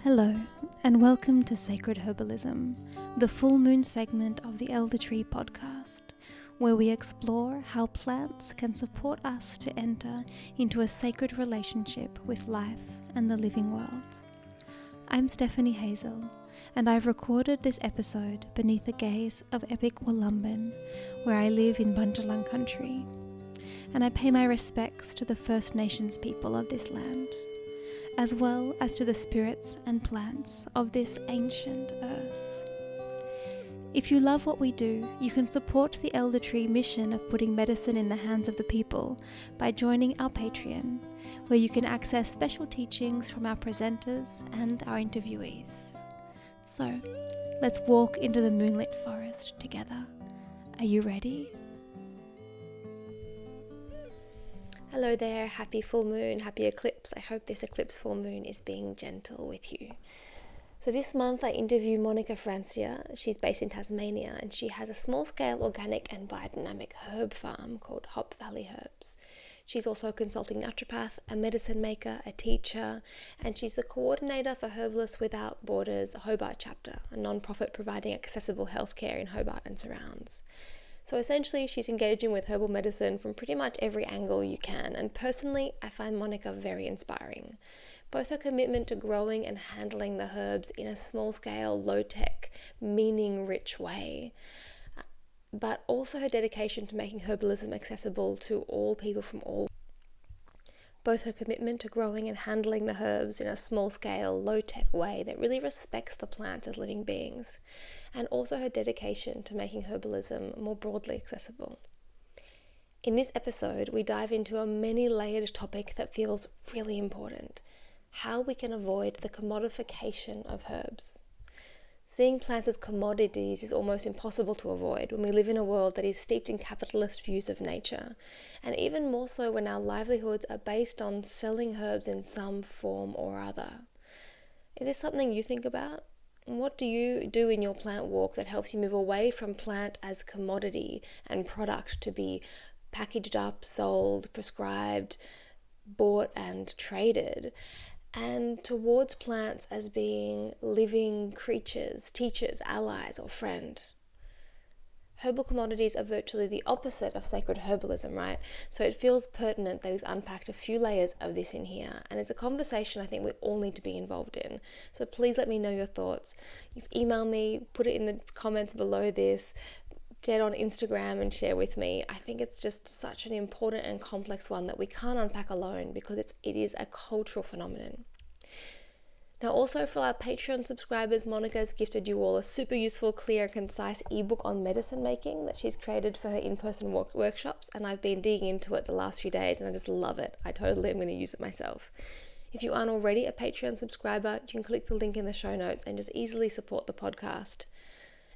Hello, and welcome to Sacred Herbalism, the full moon segment of the Elder Tree podcast, where we explore how plants can support us to enter into a sacred relationship with life and the living world. I'm Stephanie Hazel, and I've recorded this episode beneath the gaze of epic Wollumbin, where I live in Bundjalung country, and I pay my respects to the First Nations people of this land, as well as to the spirits and plants of this ancient earth. If you love what we do, you can support the Elder Tree mission of putting medicine in the hands of the people by joining our Patreon, where you can access special teachings from our presenters and our interviewees. So, let's walk into the moonlit forest together. Are you ready? Hello there, happy full moon, happy eclipse. I hope this eclipse full moon is being gentle with you. So this month I interview Monica Francia. She's based in Tasmania and she has a small-scale organic and biodynamic herb farm called Hop Valley Herbs. She's also a consulting naturopath, a medicine maker, a teacher, and she's the coordinator for Herbalists Without Borders Hobart chapter, a non-profit providing accessible healthcare in Hobart and surrounds. So essentially, she's engaging with herbal medicine from pretty much every angle you can, and personally, I find Monica very inspiring. Both her commitment to growing and handling the herbs in a small-scale, low-tech, meaning-rich way, but also her dedication to making herbalism accessible to all people from all. Both her commitment to growing and handling the herbs in a small-scale, low-tech way that really respects the plants as living beings, and also her dedication to making herbalism more broadly accessible. In this episode, we dive into a many-layered topic that feels really important: how we can avoid the commodification of herbs. Seeing plants as commodities is almost impossible to avoid when we live in a world that is steeped in capitalist views of nature, and even more so when our livelihoods are based on selling herbs in some form or other. Is this something you think about? What do you do in your plant walk that helps you move away from plant as commodity and product to be packaged up, sold, prescribed, bought and traded, and towards plants as being living creatures, teachers, allies, or friend? Herbal commodities are virtually the opposite of sacred herbalism, right? So it feels pertinent that we've unpacked a few layers of this in here, and it's a conversation I think we all need to be involved in. So please let me know your thoughts. You email me, put it in the comments below this, get on Instagram and share with me. I think it's just such an important and complex one that we can't unpack alone because it is a cultural phenomenon. Now, also for our Patreon subscribers, Monica has gifted you all a super useful, clear, concise ebook on medicine making that she's created for her in-person workshops, and I've been digging into it the last few days and I just love it. I totally am going to use it myself. If you aren't already a Patreon subscriber, you can click the link in the show notes and just easily support the podcast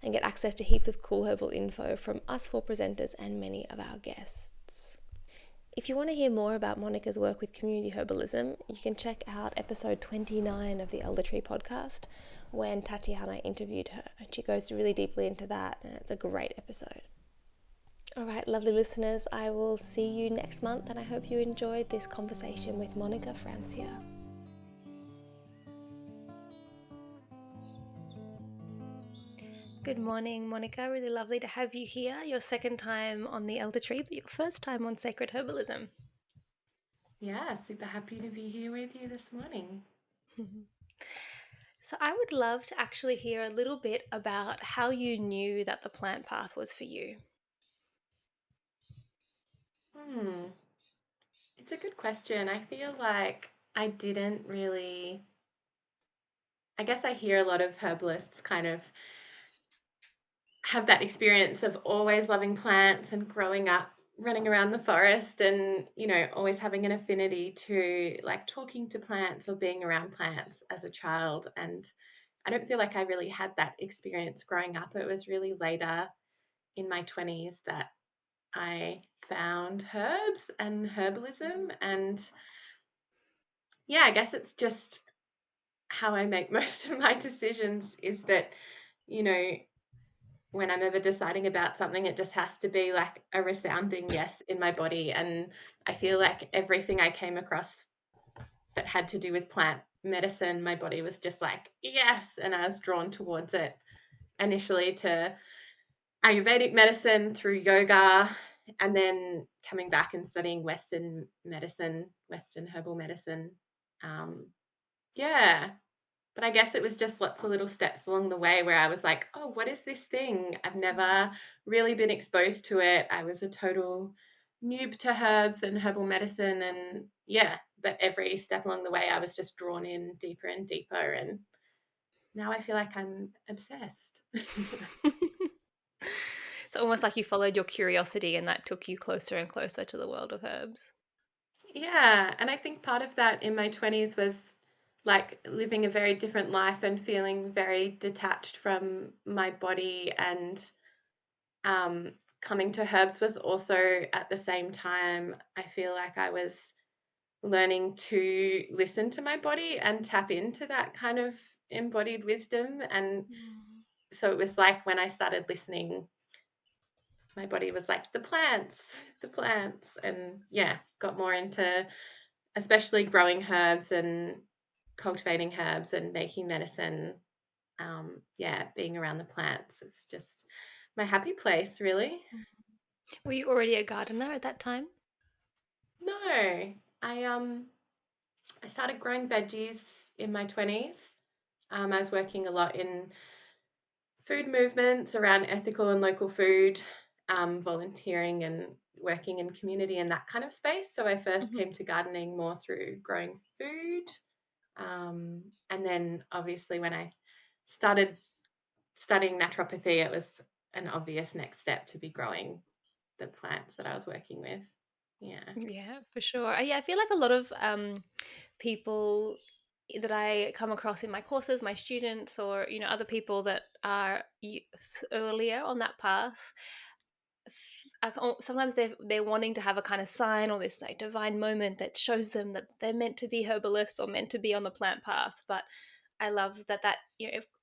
and get access to heaps of cool herbal info from us four presenters and many of our guests. If you want to hear more about Monica's work with community herbalism, you can check out episode 29 of the Elder Tree podcast when Tatiana interviewed her, and she goes really deeply into that, and it's a great episode. All right, lovely listeners, I will see you next month, and I hope you enjoyed this conversation with Monica Francia. Good morning, Monica. Really lovely to have you here. Your second time on the Elder Tree, but your first time on Sacred Herbalism. Yeah, super happy to be here with you this morning. So I would love to actually hear a little bit about how you knew that the plant path was for you. It's a good question. I feel like I didn't really, I guess I hear a lot of herbalists kind of have that experience of always loving plants and growing up running around the forest and, always having an affinity to like talking to plants or being around plants as a child. And I don't feel like I really had that experience growing up. It was really later in my 20s that I found herbs and herbalism. And yeah, I guess it's just how I make most of my decisions is that, you know, when I'm ever deciding about something, it just has to be like a resounding yes in my body. And I feel like everything I came across that had to do with plant medicine, my body was just like, yes. And I was drawn towards it initially to Ayurvedic medicine through yoga, and then coming back and studying Western medicine, Western herbal medicine. Um, yeah. But I guess it was just lots of little steps along the way where I was like, oh, what is this thing? I've never really been exposed to it. I was a total noob to herbs and herbal medicine. And yeah, but every step along the way, I was just drawn in deeper and deeper. And now I feel like I'm obsessed. It's almost like you followed your curiosity and that took you closer and closer to the world of herbs. Yeah, and I think part of that in my 20s was like living a very different life and feeling very detached from my body, and coming to herbs was also at the same time I feel like I was learning to listen to my body and tap into that kind of embodied wisdom. And Mm. so it was like when I started listening, my body was like, the plants. And yeah, got more into especially growing herbs and cultivating herbs and making medicine. Yeah, being around the plants. It's just my happy place, really. Were you already a gardener at that time? No, I started growing veggies in my 20s. I was working a lot in food movements around ethical and local food, volunteering and working in community in that kind of space. So I first Mhm. came to gardening more through growing food. And then obviously when I started studying naturopathy, it was an obvious next step to be growing the plants that I was working with. Yeah. Yeah, for sure. Yeah, I feel like a lot of people that I come across in my courses, my students, or other people that are earlier on that path, sometimes they're wanting to have a kind of sign or this like divine moment that shows them that they're meant to be herbalists or meant to be on the plant path. But I love that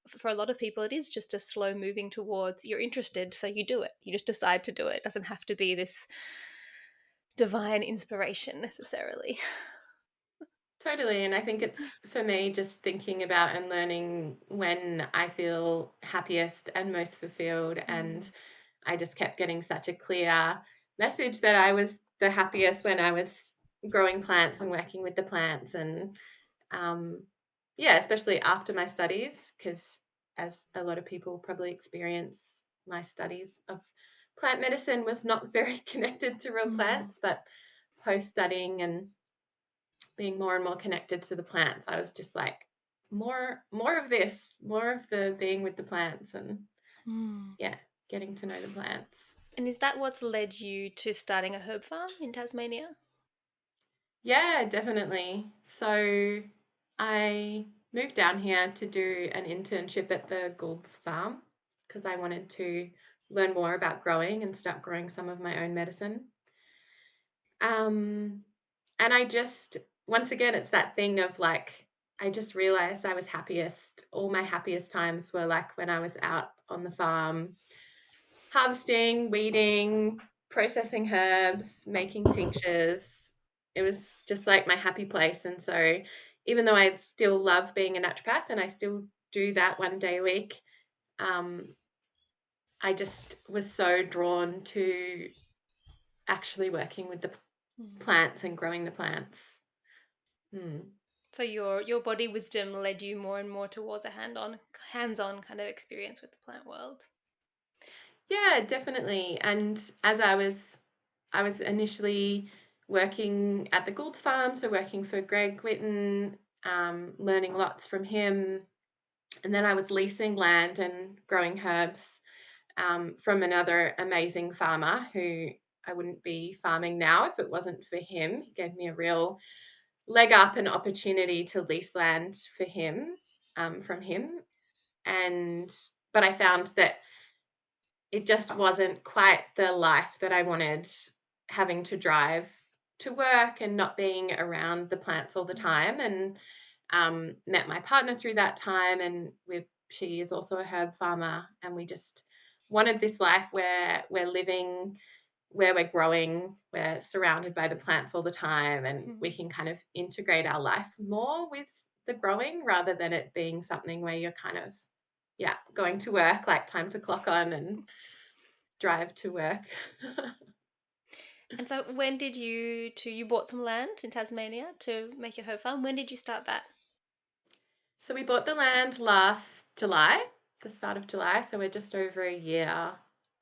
for a lot of people it is just a slow moving towards you're interested, so you do it. You just decide to do it. It doesn't have to be this divine inspiration necessarily. Totally. And I think it's for me just thinking about and learning when I feel happiest and most fulfilled. And Mm. I just kept getting such a clear message that I was the happiest when I was growing plants and working with the plants. And um, yeah, especially after my studies, because as a lot of people probably experience, my studies of plant medicine was not very connected to real Mm. plants, but post studying and being more and more connected to the plants, I was just like, more of this, more of the being with the plants, and Mm. yeah, getting to know the plants. And is that what's led you to starting a herb farm in Tasmania? Yeah, definitely. So I moved down here to do an internship at the Gould's farm because I wanted to learn more about growing and start growing some of my own medicine. Um, and I just, once again, it's that thing of like, I just realized I was happiest. All my happiest times were like when I was out on the farm, harvesting, weeding, processing herbs, making tinctures. It was just like my happy place. And so, even though I still love being a naturopath and I still do that 1 day a week, um, I just was so drawn to actually working with the Mm. plants and growing the plants. Mm. So your body wisdom led you more and more towards a hands-on kind of experience with the plant world. Yeah, definitely. And as I was initially working at the Gould's farm, so working for Greg Whitten, learning lots from him. And then I was leasing land and growing herbs from another amazing farmer who I wouldn't be farming now if it wasn't for him. He gave me a real leg up and opportunity to lease land for him, from him. And but I found that it just wasn't quite the life that I wanted, having to drive to work and not being around the plants all the Mm. time. And met my partner through that time, and she is also a herb farmer, and we just wanted this life where we're living, where we're growing, we're surrounded by the plants all the time, and we Mm. can kind of integrate our life more with the growing rather than it being something where you're kind of, yeah, going to work, like time to clock on and drive to work. And so when did you bought some land in Tasmania to make your herb farm? When did you start that? So we bought the land last July, the start of July. So we're just over a year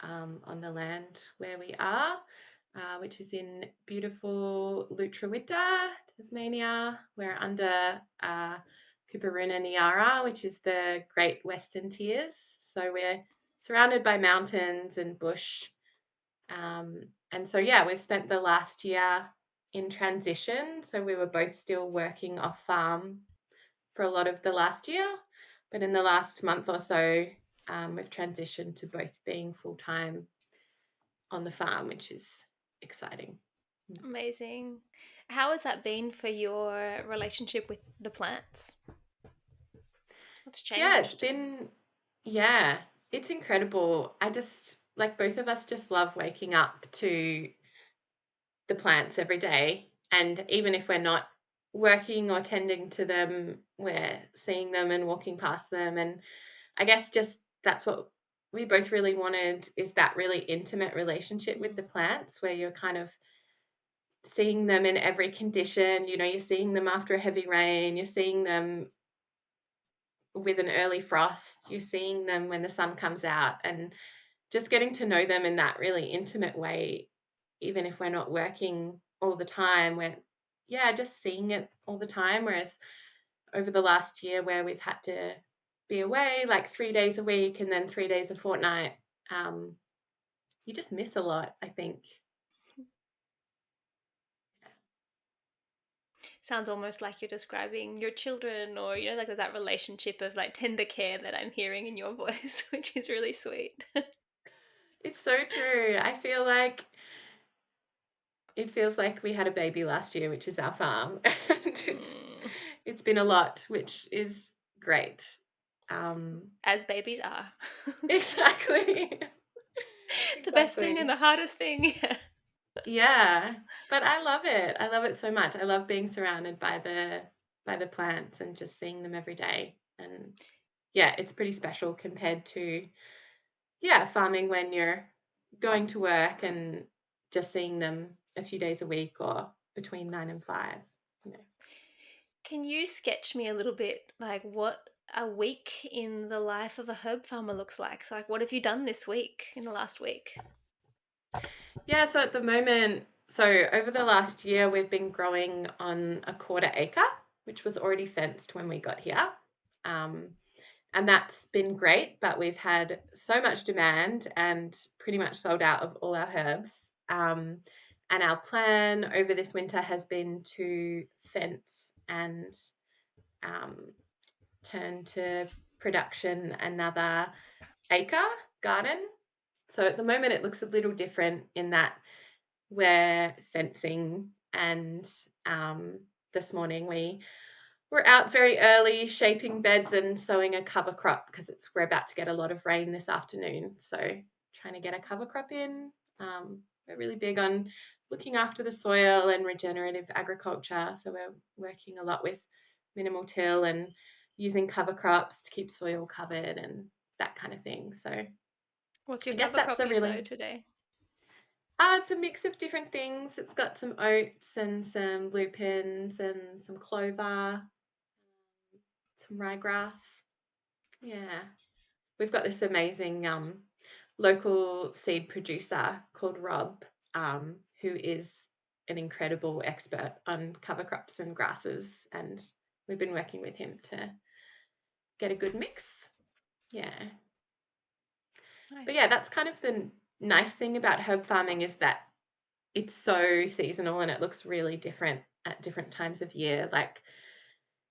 on the land where we are, which is in beautiful Lutruwita, Tasmania. We're under Kuparuna Niara, which is the Great Western Tiers. So we're surrounded by mountains and bush. And so, yeah, we've spent the last year in transition. So we were both still working off farm for a lot of the last year, but in the last month or so, we've transitioned to both being full time on the farm, which is exciting. Amazing. How has that been for your relationship with the plants? What's Yeah, it's changed? been, yeah, it's incredible. I just, like, both of us just love waking up to the plants every day. And even if we're not working or tending to them, we're seeing them and walking past them. And I guess just that's what we both really wanted, is that really intimate relationship with the Mm. plants where you're kind of seeing them in every condition. You know, you're seeing them after a heavy rain, you're seeing them with an early frost, you're seeing them when the sun comes out, and just getting to know them in that really intimate way, even if we're not working all the time, we're, yeah, just seeing it all the time. Whereas over the last year where we've had to be away like 3 days a week and then 3 days a fortnight, um, you just miss a lot, I think. Sounds almost like you're describing your children, or like that relationship of like tender care that I'm hearing in your voice, which is really sweet. It's so true. I feel like it feels like we had a baby last year, which is our farm, and Mm. it's been a lot, which is great. Um, As babies are. exactly. The best thing and Exactly. the hardest thing. Yeah, but I love it. I love it so much. I love being surrounded by the plants and just seeing them every day. And yeah, it's pretty special compared to, yeah, farming when you're going to work and just seeing them a few days a week or between 9 and 5, you know. Can you sketch me a little bit like what a week in the life of a herb farmer looks like? So, like, what have you done this week in the last week? Yeah, so at the moment, so over the last year, we've been growing on a quarter acre, which was already fenced when we got here. Um, and that's been great, but we've had so much demand and pretty much sold out of all our herbs. And our plan over this winter has been to fence and um, turn to production another acre garden. So at the moment, it looks a little different in that we're fencing, and this morning we were out very early shaping beds and sowing a cover crop because we're about to get a lot of rain this afternoon. So trying to get a cover crop in. We're really big on looking after the soil and regenerative agriculture. So we're working a lot with minimal till and using cover crops to keep soil covered and that kind of thing. So What's your I guess cover that's crop the you really sowed today? it's a mix of different things. It's got some oats and some lupins and some clover, some ryegrass. Yeah. We've got this amazing local seed producer called Rob, who is an incredible expert on cover crops and grasses. And we've been working with him to get a good mix. Yeah. Nice. But yeah, that's kind of the nice thing about herb farming, is that it's so seasonal and it looks really different at different times of year. Like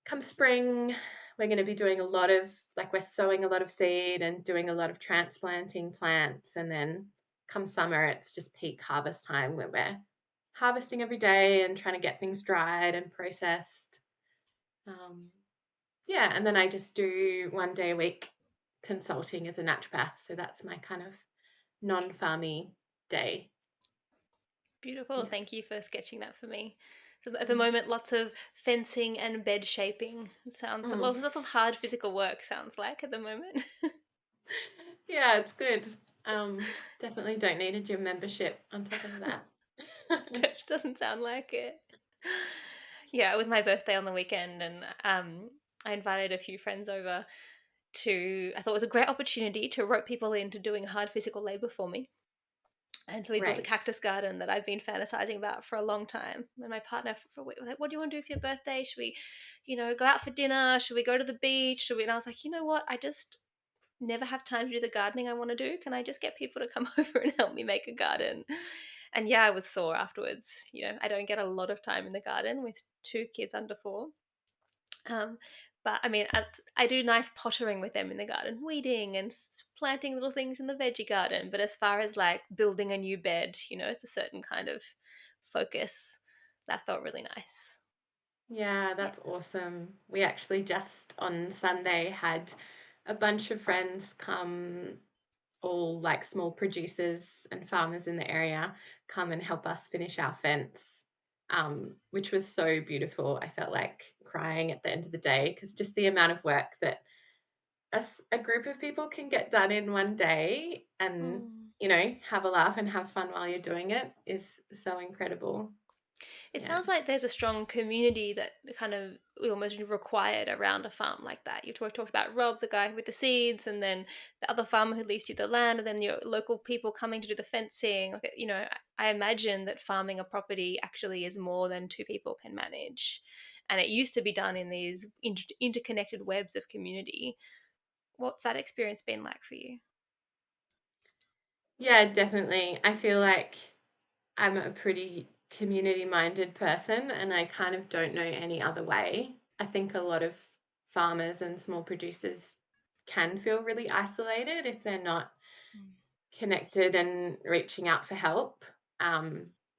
come spring, we're going to be doing a lot of, like, we're sowing a lot of seed and doing a lot of transplanting plants. And then come summer, it's just peak harvest time where we're harvesting every day and trying to get things dried and processed. Um, yeah. And then I just do 1 day a week consulting as a naturopath. So that's my kind of non farmy day. Beautiful. Yeah. Thank you for sketching that for me. So at the Mm. moment, lots of fencing and bed shaping. Sounds Mm. well, lots of hard physical work sounds like at the moment. Yeah, it's good. Definitely don't need a gym membership on top of that. It doesn't sound like it. Yeah, it was my birthday on the weekend, and I invited a few friends over to. I thought it was a great opportunity to rope people into doing hard physical labor for me. And so we built a Great. cactus garden that I've been fantasizing about for a long time. And my partner was like, "What do you want to do for your birthday? Should we, go out for dinner? Should we go to the beach? Should we?" And I was like, "You know what? I just never have time to do the gardening I want to do. Can I just get people to come over and help me make a garden?" And yeah, I was sore afterwards. I don't get a lot of time in the garden with two kids under 4. Um, but I mean, I do nice pottering with them in the garden, weeding and planting little things in the veggie garden. But as far as like building a new bed, it's a certain kind of focus that felt really nice. Yeah, Yeah. that's awesome. We actually just on Sunday had a bunch of friends come, all like small producers and farmers in the area, come and help us finish our fence, which was so beautiful. I felt like crying at the end of the day because just the amount of work that a group of people can get done in one day and, Mm. have a laugh and have fun while you're doing it is so incredible. It Yeah. sounds like there's a strong community that kind of almost required around a farm like that. You talked about Rob, the guy with the seeds, and then the other farmer who leased you the land, and then your local people coming to do the fencing. Like, I imagine that farming a property actually is more than two people can manage. And it used to be done in these interconnected webs of community. What's that experience been like for you? Yeah, definitely. I feel like I'm a pretty community minded person and I kind of don't know any other way. I think a lot of farmers and small producers can feel really isolated if they're not Mm. connected and reaching out for help.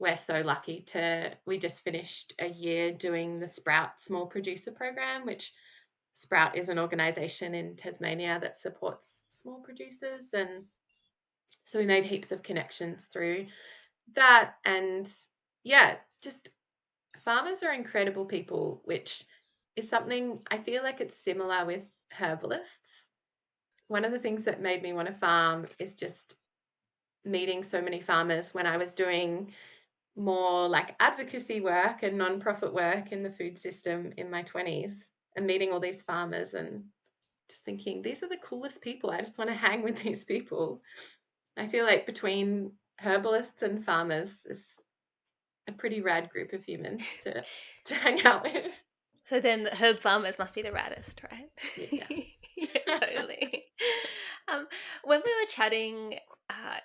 We're so lucky we just finished a year doing the Sprout Small Producer Program, which Sprout is an organization in Tasmania that supports small producers. And so we made heaps of connections through that. And yeah, just farmers are incredible people, which is something I feel like it's similar with herbalists. One of the things that made me want to farm is just meeting so many farmers when I was doing more like advocacy work and nonprofit work in the food system in my 20s and meeting all these farmers and just thinking, these are the coolest people. I just want to hang with these people. I feel like between herbalists and farmers is a pretty rad group of humans to hang out with. So then the herb farmers must be the raddest, right? Yeah. Yeah, totally. Um, when we were chatting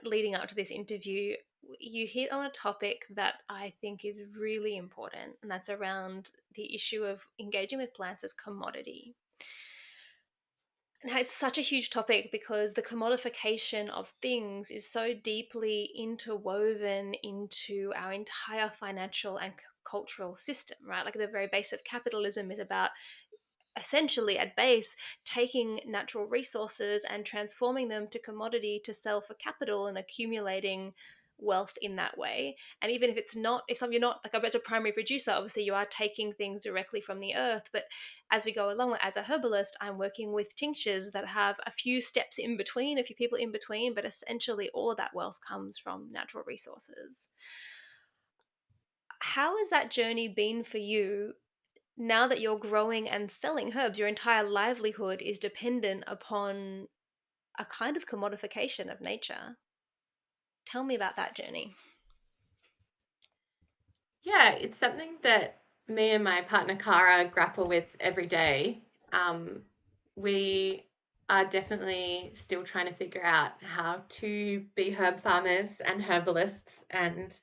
leading up to this interview, you hit on a topic that I think is really important, and that's around the issue of engaging with plants as commodity. Now, it's such a huge topic because the commodification of things is so deeply interwoven into our entire financial and cultural system, right? Like the very base of capitalism is about essentially at base taking natural resources and transforming them to commodity to sell for capital and accumulating wealth in that way. And even if it's not, if some you're not like as a primary producer, obviously you are taking things directly from the earth. But as we go along, as a herbalist, I'm working with tinctures that have a few steps in between, a few people in between, but essentially all of that wealth comes from natural resources. How has that journey been for you now that you're growing and selling herbs? Your entire livelihood is dependent upon a kind of commodification of nature. Tell me about that journey. Yeah, it's something that me and my partner Cara grapple with every day. We are definitely still trying to figure out how to be herb farmers and herbalists and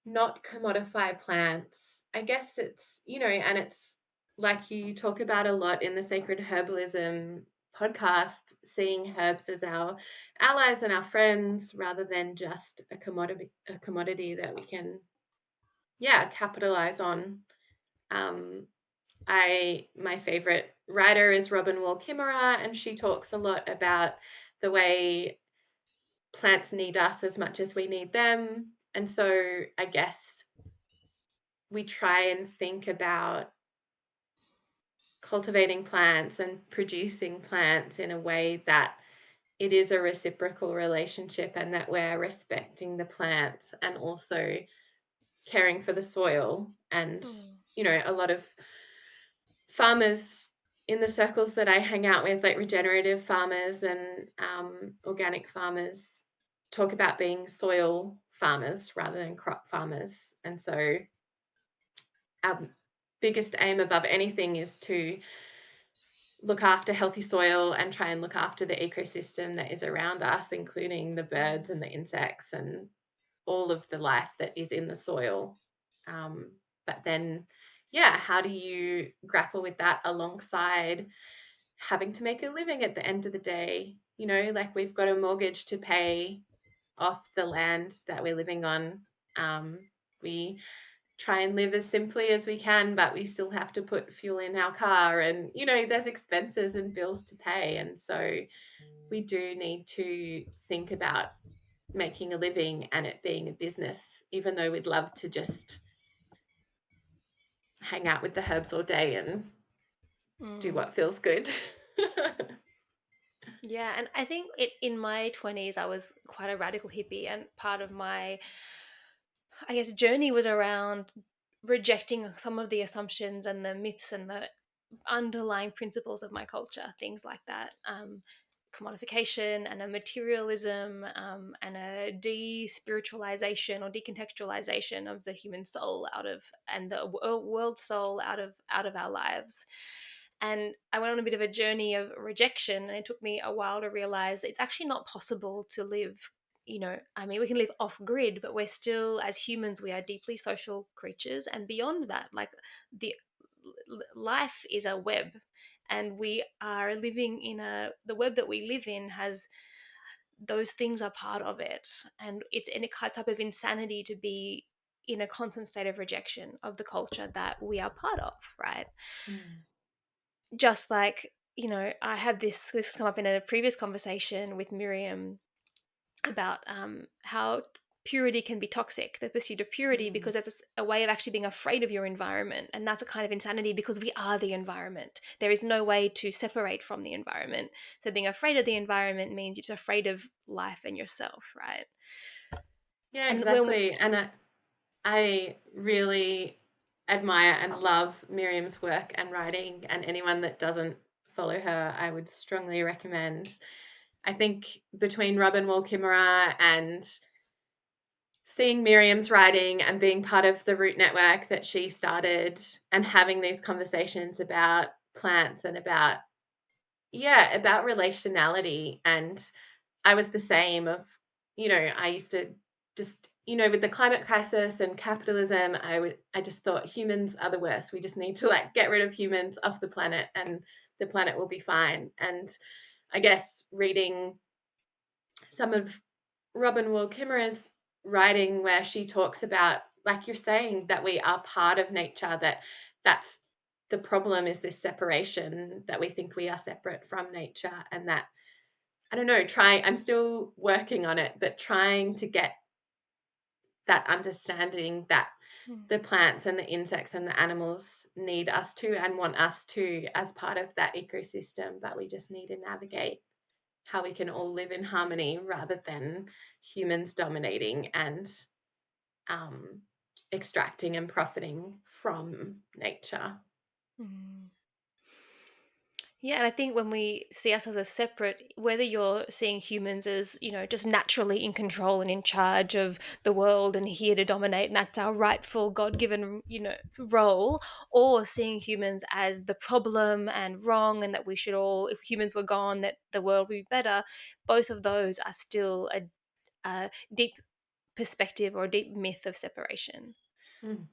not commodify plants. I guess it's, and it's like you talk about a lot in the Sacred Herbalism podcast, seeing herbs as our allies and our friends rather than just a commodity that we can, yeah, capitalize on. Um, my favorite writer is Robin Wall Kimmerer, and she talks a lot about the way plants need us as much as we need them. And so I guess we try and think about cultivating plants and producing plants in a way that it is a reciprocal relationship and that we're respecting the plants and also caring for the soil. And, Mm. a lot of farmers in the circles that I hang out with, like regenerative farmers and organic farmers, talk about being soil farmers rather than crop farmers. And so our biggest aim above anything is to look after healthy soil and try and look after the ecosystem that is around us, including the birds Mm. and the insects and all of the life that is in the soil. But then, yeah, how do you grapple with that alongside having to make a living at the end of the day? Like we've got a mortgage to pay off the land that we're living on. We try and live as simply as we can, but we still have to put fuel in our car and, there's expenses and bills to pay. And so we do need to think about making a living and it being a business, even though we'd love to just hang out with the herbs all day and do Mm. what feels good. Yeah, and I think in my 20s, I was quite a radical hippie, and part of my, I guess, journey was around rejecting some of the assumptions and the myths and the underlying principles of my culture, things like that. Commodification and a materialism, and a de-spiritualization or decontextualization of the human soul out of, and the world soul out of our lives. And I went on a bit of a journey of rejection, and it took me a while to realize it's actually not possible to live, I mean, we can live off grid, but we're still, as humans, we are deeply social creatures. And beyond that, like, the life is a web, and we are living in the web that we live in has, those things are part of it. And it's in a type of insanity to be in a constant state of rejection of the culture that we are part of, right? Mm. Just like, I had this has come up in a previous conversation with Miriam about how purity can be toxic, the pursuit of purity, Mm. because that's a way of actually being afraid of your environment. And that's a kind of insanity, because we are the environment. There is no way to separate from the environment. So being afraid of the environment means you're just afraid of life and yourself, right? Yeah, And when exactly. And I really admire and love Miriam's work and writing, and anyone that doesn't follow her, I would strongly recommend. I think between Robin Wall Kimmerer and seeing Miriam's writing and being part of the Root Network that she started and having these conversations about plants and about relationality. And I was the same of, I used to just, with the climate crisis and capitalism, I just thought humans are the worst. We just need to like get rid of humans off the planet and the planet will be fine. And I guess reading some of Robin Wall Kimmerer's writing where she talks about, like you're saying, that we are part of nature, that's the problem, is this separation, that we think we are separate from nature. And that, I don't know, I'm still working on it, but trying to get that understanding that the plants and the insects and the animals need us to and want us to as part of that ecosystem, but we just need to navigate how we can all live in harmony rather than humans dominating and um, extracting and profiting from nature. Mm. Yeah, and I think when we see ourselves as separate, whether you're seeing humans as, just naturally in control and in charge of the world and here to dominate, and that's our rightful God given, role, or seeing humans as the problem and wrong, and that we should all, if humans were gone, that the world would be better, both of those are still a deep perspective or a deep myth of separation. Mm.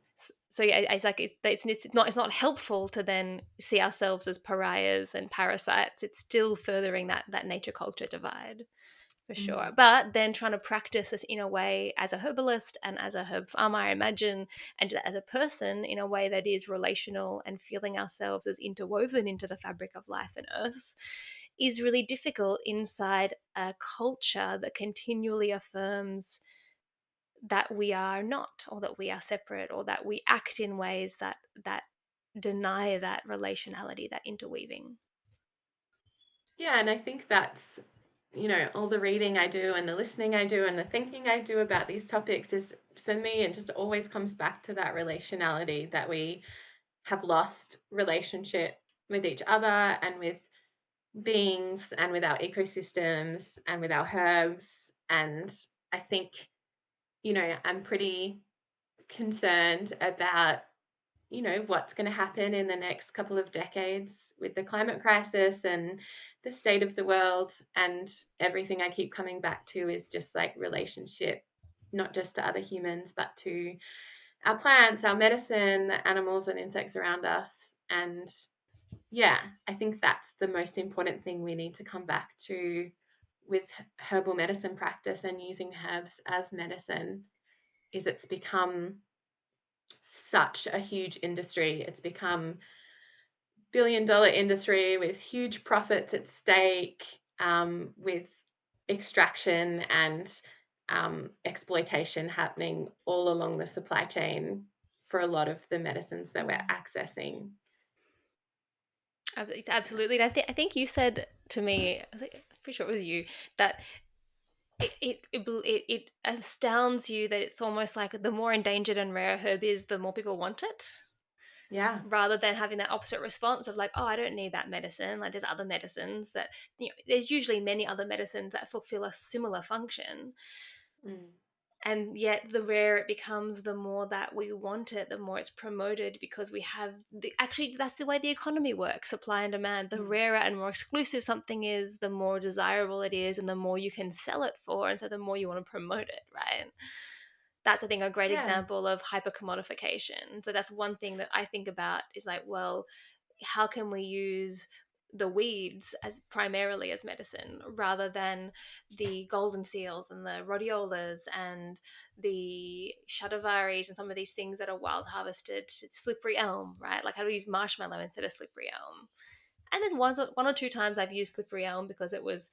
So yeah, it's like it's not helpful to then see ourselves as pariahs and parasites. It's still furthering that nature culture divide, for sure. Mm. But then trying to practice this in a way as a herbalist and as a herb farmer, I imagine, and as a person, in a way that is relational and feeling ourselves as interwoven into the fabric of life and earth, is really difficult inside a culture that continually affirms that we are not, or that we are separate, or that we act in ways that deny that relationality, that interweaving. Yeah, and I think that's, all the reading I do and the listening I do and the thinking I do about these topics is, for me, it just always comes back to that relationality, that we have lost relationship with each other and with beings and with our ecosystems and with our herbs. And I think, I'm pretty concerned about, what's going to happen in the next couple of decades with the climate crisis and the state of the world. And everything I keep coming back to is just like relationship, not just to other humans, but to our plants, our medicine, the animals and insects around us. And yeah, I think that's the most important thing we need to come back to with herbal medicine practice and using herbs as medicine. Is it's become such a huge industry. It's become billion-dollar industry with huge profits at stake, with extraction and exploitation happening all along the supply chain for a lot of the medicines that we're accessing. Absolutely. And I think you said to me, I'm pretty sure it was you, that it astounds you that it's almost like the more endangered and rare a herb is, the more people want it, Yeah. rather than having that opposite response of like, oh, I don't need that medicine. Like there's other medicines that, there's usually many other medicines that fulfill a similar function. Mm. And yet the rarer it becomes, the more that we want it, the more it's promoted, because we have actually that's the way the economy works, supply and demand. The Mm. rarer and more exclusive something is, the more desirable it is, and the more you can sell it for, and so the more you want to promote it, right? That's, I think, a great Yeah. example of hyper commodification. So that's one thing that I think about, is like, well, how can we use the weeds as primarily as medicine, rather than the golden seals and the rhodiolas and the shadavaris and some of these things that are wild harvested, slippery elm, right? Like, how do we use marshmallow instead of slippery elm? And there's one or two times I've used slippery elm because it was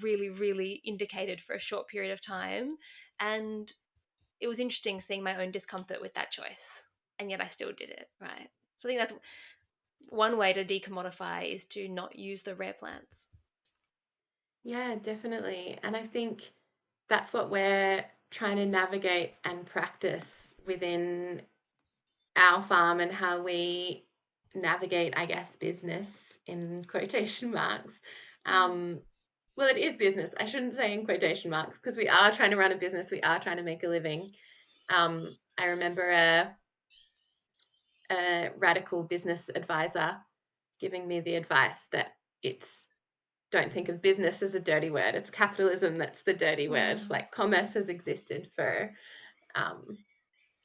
really, really indicated for a short period of time, and it was interesting seeing my own discomfort with that choice, and yet I still did it, right? So I think that's one way to decommodify, is to not use the rare plants. Yeah, definitely. And I think that's what we're trying to navigate and practice within our farm, and how we navigate, I guess, business in quotation marks. Um, well, it is business. I shouldn't say in quotation marks, because we are trying to run a business. We are trying to make a living. I remember a radical business advisor giving me the advice that it's don't think of business as a dirty word. It's capitalism that's the dirty word. Mm. Like, commerce has existed for um,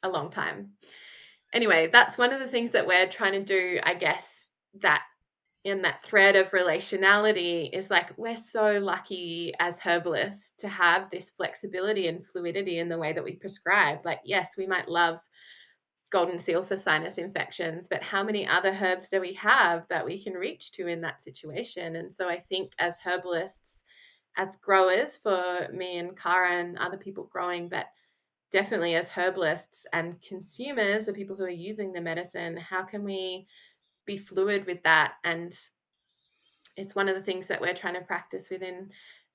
a long time. Anyway, that's one of the things that we're trying to do, I guess, that in that thread of relationality, is like, we're so lucky as herbalists to have this flexibility and fluidity in the way that we prescribe. Like, yes, we might love golden seal for sinus infections, but how many other herbs do we have that we can reach to in that situation? And so I think as herbalists, as growers, for me and Cara and other people growing, but definitely as herbalists and consumers, the people who are using the medicine, how can we be fluid with that? And it's one of the things that we're trying to practice within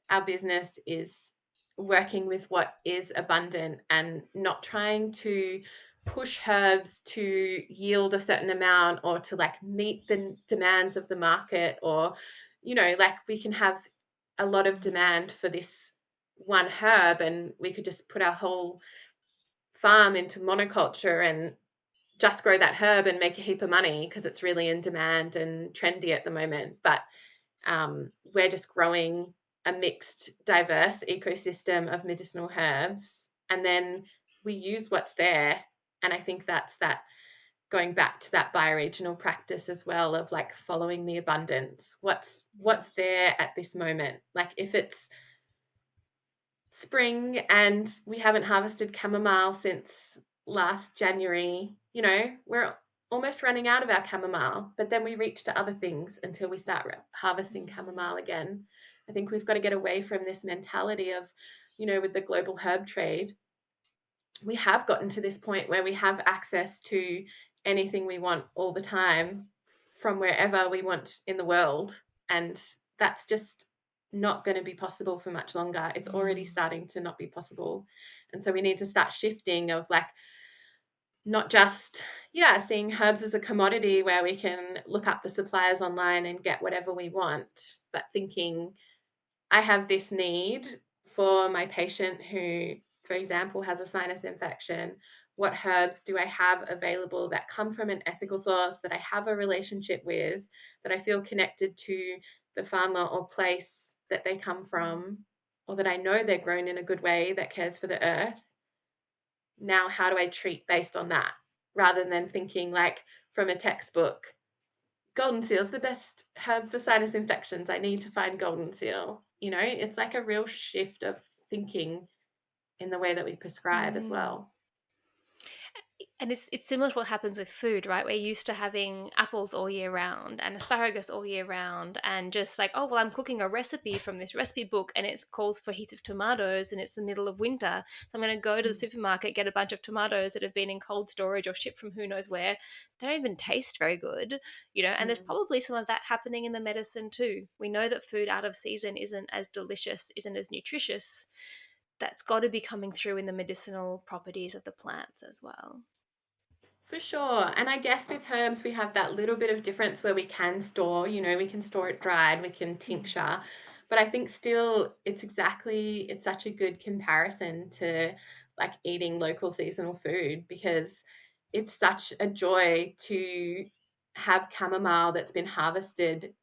our business, is working with what is abundant and not trying to push herbs to yield a certain amount, or to like meet the demands of the market, or like, we can have a lot of demand for this one herb, and we could just put our whole farm into monoculture and just grow that herb and make a heap of money because it's really in demand and trendy at the moment. But we're just growing a mixed, diverse ecosystem of medicinal herbs, and then we use what's there. And I think that's that, going back to that bioregional practice as well, of like following the abundance. What's there at this moment? Like, if it's spring and we haven't harvested chamomile since last January, we're almost running out of our chamomile, but then we reach to other things until we start harvesting chamomile again. I think we've got to get away from this mentality of, with the global herb trade, we have gotten to this point where we have access to anything we want all the time from wherever we want in the world. And that's just not going to be possible for much longer. It's already Mm. starting to not be possible. And so we need to start shifting of like not just, yeah, seeing herbs as a commodity where we can look up the suppliers online and get whatever we want, but thinking I have this need for my patient who, for example, has a sinus infection. What herbs do I have available that come from an ethical source that I have a relationship with, that I feel connected to the farmer or place that they come from, or that I know they're grown in a good way that cares for the earth? Now, how do I treat based on that? Rather than thinking like from a textbook, golden seal's the best herb for sinus infections. I need to find golden seal. You know, it's like a real shift of thinking in the way that we prescribe as Mm. well. And it's similar to what happens with food, right? We're used to having apples all year round and asparagus all year round, and just like, oh well, I'm cooking a recipe from this recipe book, and it calls for heaps of tomatoes, and it's the middle of winter, so I'm going to go to the Mm, supermarket, get a bunch of tomatoes that have been in cold storage or shipped from who knows where. They don't even taste very good, and there's mm. probably some of that happening in the medicine too. We know that food out of season isn't as delicious, isn't as nutritious. That's got to be coming through in the medicinal properties of the plants as well. For sure. And I guess with herbs, we have that little bit of difference where we can store, we can store it dried, we can Mm. tincture. But I think still it's such a good comparison to like eating local seasonal food because it's such a joy to have chamomile that's been harvested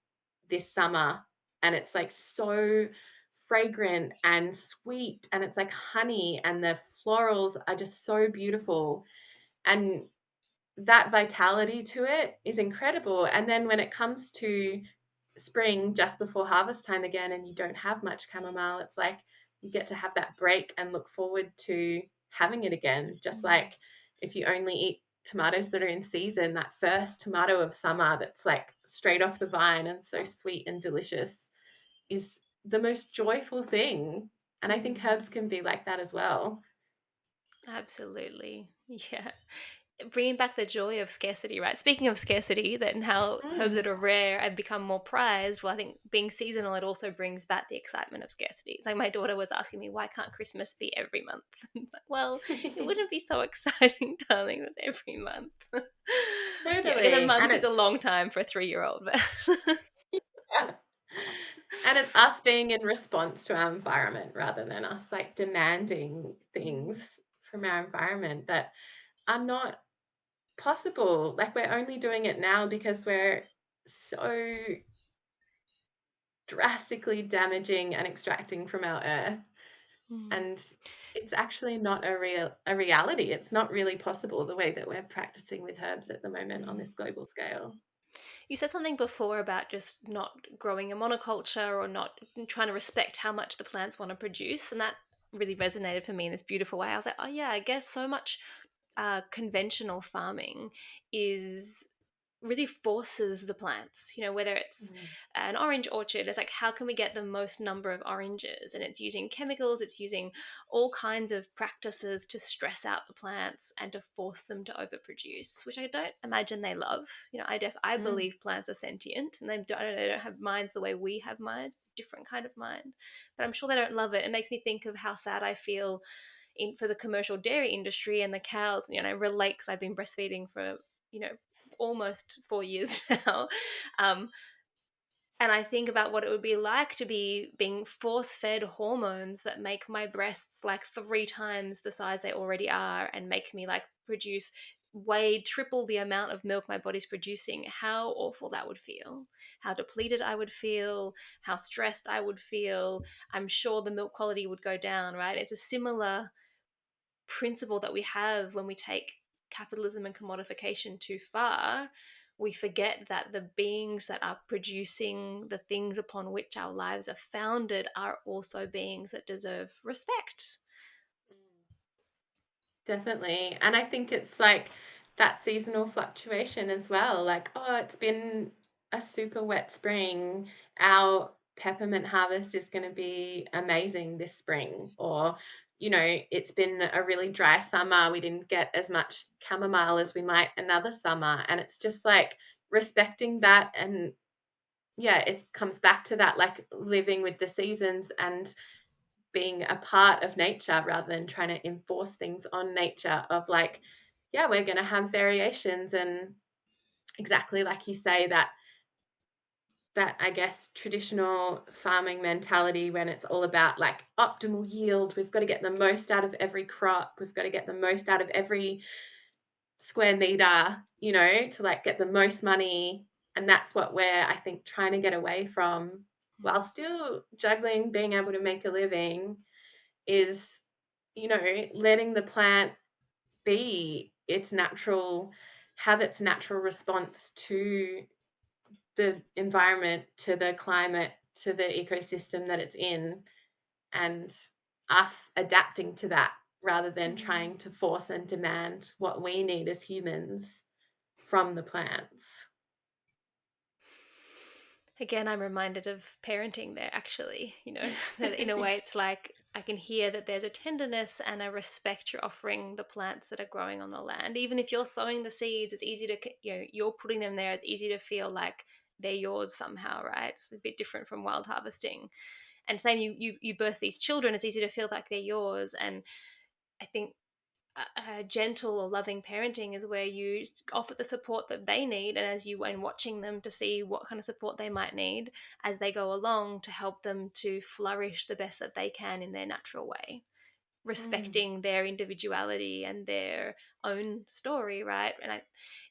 this summer and it's like so fragrant and sweet and it's like honey and the florals are just so beautiful. And that vitality to it is incredible. And then when it comes to spring, just before harvest time again, and you don't have much chamomile, it's like you get to have that break and look forward to having it again. Just Mm. like if you only eat tomatoes that are in season, that first tomato of summer that's like straight off the vine and so sweet and delicious is the most joyful thing. And I think Mm. herbs can be like that as well. Absolutely. Yeah. Bringing back the joy of scarcity, right? Speaking of scarcity, that and how herbs Mm. that are rare and become more prized, well, I think being seasonal, it also brings back the excitement of scarcity. It's like my daughter was asking me, why can't Christmas be every month? It's like, well, it wouldn't be so exciting, darling, if it was every month. Yeah, I guess a Totally. And month is a it's long time for a 3-year-old, but yeah. And it's us being in response to our environment rather than us like demanding Mm. things from our environment that are not possible. Like we're only doing it now because we're so drastically damaging and extracting from our earth. Mm. And it's actually not a reality. It's not really possible the way that we're practicing with herbs at the moment on Mm. this global scale. You said something before about just not growing a monoculture or not trying to respect how much the plants want to produce. And that really resonated for me in this beautiful way. I was like, oh, yeah, I guess so much conventional farming is really forces the plants, whether it's Mm, an orange orchard, it's like, how can we get the most number of oranges? And it's using chemicals, it's using all kinds of practices to stress out the plants and to force them to overproduce, which I don't imagine they love. I mm, believe plants are sentient and they don't have minds the way we have minds, different kind of mind, but I'm sure they don't love it. It makes me think of how sad I feel for the commercial dairy industry and the cows. I relate because I've been breastfeeding for you know almost 4 years now. Um, and I think about what it would be like to be being force fed hormones that make my breasts like 3 times the size they already are and make me like produce way triple the amount of milk my body's producing. How awful that would feel, how depleted I would feel, how stressed I would feel. I'm sure the milk quality would go down, right? It's a similar principle that we have when we take capitalism and commodification too far. We forget that the beings that are producing the things upon which our lives are founded are also beings that deserve respect. mm. Definitely. And I think it's like that seasonal fluctuation as well. Like, oh, it's been a super wet spring. Our peppermint harvest is going to be amazing this spring. Or, it's been a really dry summer. We didn't get as much chamomile as we might another summer. And it's just like respecting that. And yeah, it comes back to that, like living with the seasons and being a part of nature rather than trying to enforce things on nature of like, yeah, we're going to have variations. And exactly like you say, that I guess traditional farming mentality when it's all about like optimal yield. We've got to get the most out of every crop. We've got to get the most out of every square meter, to like get the most money. And that's what we're, I think, trying to get away from while still juggling being able to make a living is, letting the plant be its natural, have its natural response to the environment, to the climate, to the ecosystem that it's in, and us adapting to that rather than Mm. trying to force and demand what we need as humans from the plants. Again, I'm reminded of parenting there, actually, that in a way it's like I can hear that there's a tenderness and a respect you're offering the plants that are growing on the land. Even if you're sowing the seeds, it's easy to, you're putting them there. It's easy to feel like they're yours somehow, right? It's a bit different from wild harvesting. And same, you birth these children, it's easy to feel like they're yours. And I think gentle or loving parenting is where you offer the support that they need, and as you and watching them to see what kind of support they might need as they go along to help them to flourish the best that they can in their natural way, Mm. respecting their individuality and their own story, right? And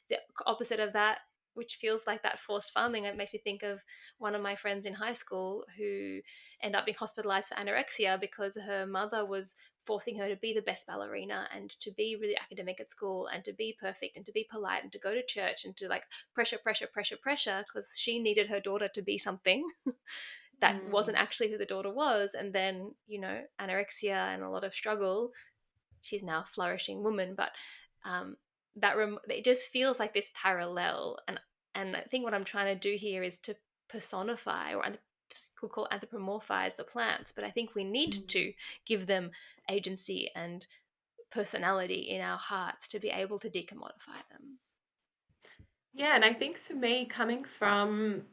the opposite of that, which feels like that forced farming, it makes me think of one of my friends in high school who ended up being hospitalized for anorexia because her mother was forcing her to be the best ballerina and to be really academic at school and to be perfect and to be polite and to go to church and to like pressure because she needed her daughter to be something that wasn't Mm. actually who the daughter was. And then, anorexia and a lot of struggle. She's now a flourishing woman, but um, it just feels like this parallel. And I think what I'm trying to do here is to personify or could call anthropomorphize the plants, but I think we need Mm. to give them agency and personality in our hearts to be able to decommodify them. Yeah, and I think for me, coming from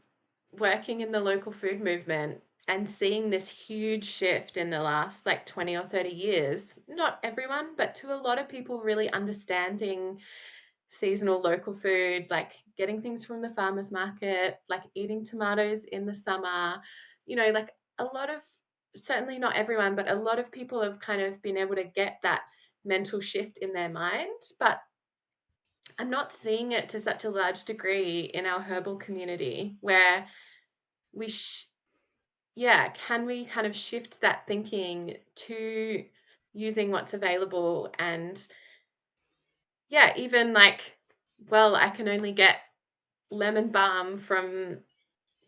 working in the local food movement and seeing this huge shift in the last like 20 or 30 years, not everyone, but to a lot of people really understanding seasonal local food, like getting things from the farmers market, like eating tomatoes in the summer, like a lot of, certainly not everyone, but a lot of people have kind of been able to get that mental shift in their mind. But I'm not seeing it to such a large degree in our herbal community where we, yeah, can we kind of shift that thinking to using what's available and, yeah, even like, well, I can only get lemon balm from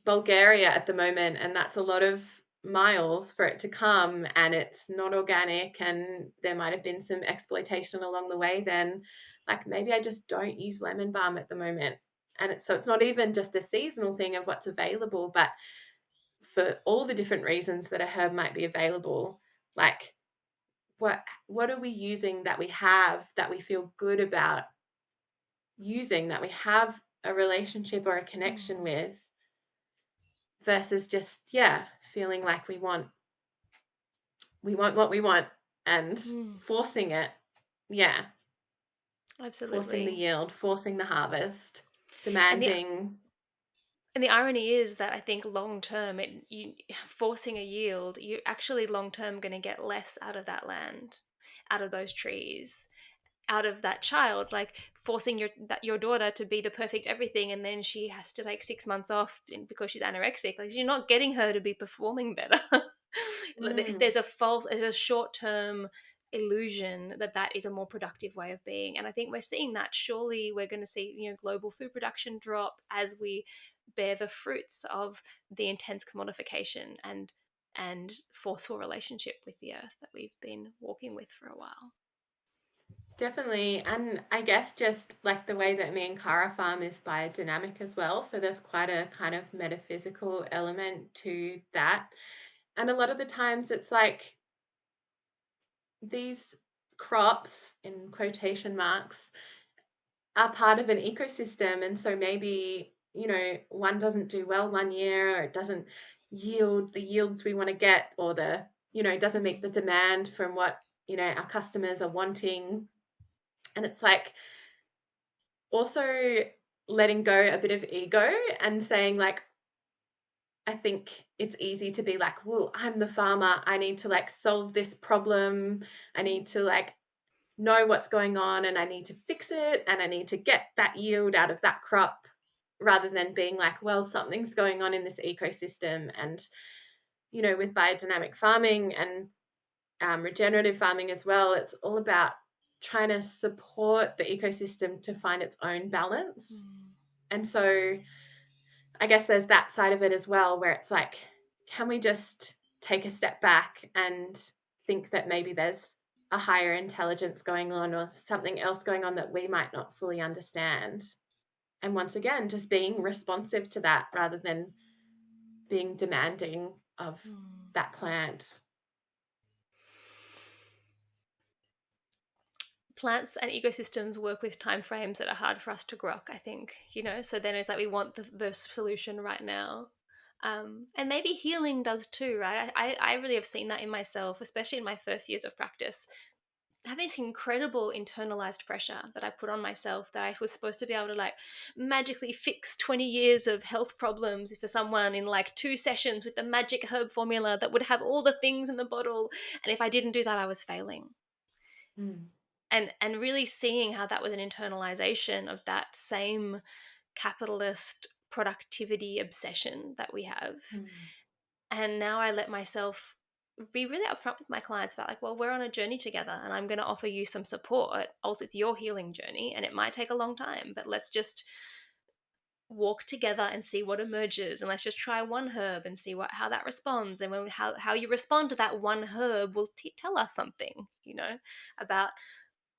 Bulgaria at the moment, and that's a lot of miles for it to come, and it's not organic, and there might have been some exploitation along the way, then like maybe I just don't use lemon balm at the moment. And it's not even just a seasonal thing of what's available, but for all the different reasons that a herb might be available, like what are we using that we have that we feel good about using, that we have a relationship or a connection Mm. with, versus just, yeah, feeling like we want what we want and Mm. forcing it. Yeah, forcing the Absolutely. yield, forcing the harvest, And the demanding. And the irony is that I think long term, you forcing a yield, you're actually long term going to get less out of that land, out of those trees, out of that child. Like forcing your daughter to be the perfect everything, and then she has to take 6 months off because she's anorexic. Like you're not getting her to be performing better. Mm, There's a short term illusion that that is a more productive way of being, and I think we're seeing that. Surely we're going to see global food production drop as we bear the fruits of the intense commodification and forceful relationship with the earth that we've been walking with for a while. definitely. And I guess just like the way that me and Cara farm is biodynamic as well. So there's quite a kind of metaphysical element to that. And a lot of the times it's like these crops, in quotation marks, are part of an ecosystem. And so maybe, one doesn't do well one year, or it doesn't yield the yields we want to get, or doesn't meet the Mm. demand from what, our customers are wanting. And it's like also letting go a bit of ego and saying, like, I think it's easy to be like, well, I'm the farmer. I need to like solve this problem. I need to like know what's going on and I need to fix it and I need to get that yield out of that crop, rather than being like, well, something's going on in this ecosystem. And, with biodynamic farming and regenerative farming as well, it's all about trying to support the ecosystem to find its own balance. Mm. And so I guess there's that side of it as well, where it's like, can we just take a step back and think that maybe there's a higher intelligence going on, or something else going on that we might not fully understand? And once again, just being responsive to that rather than being demanding of Mm. that plant. Plants and ecosystems work with time frames that are hard for us to grok, I think, so then it's like we want the solution right now. And maybe healing does too, right? I really have seen that in myself, especially in my first years of practice. I have this incredible internalized pressure that I put on myself, that I was supposed to be able to like magically fix 20 years of health problems for someone in like 2 sessions with the magic herb formula that would have all the things in the bottle. And if I didn't do that, I was failing. Mm, And really seeing how that was an internalization of that same capitalist productivity obsession that we have. mm, And now I let myself be really upfront with my clients about like, well, we're on a journey together and I'm going to offer you some support. Also, it's your healing journey and it might take a long time, but let's just walk together and see what emerges, and let's just try one herb and see how that responds. And how you respond to that one herb will tell us something, about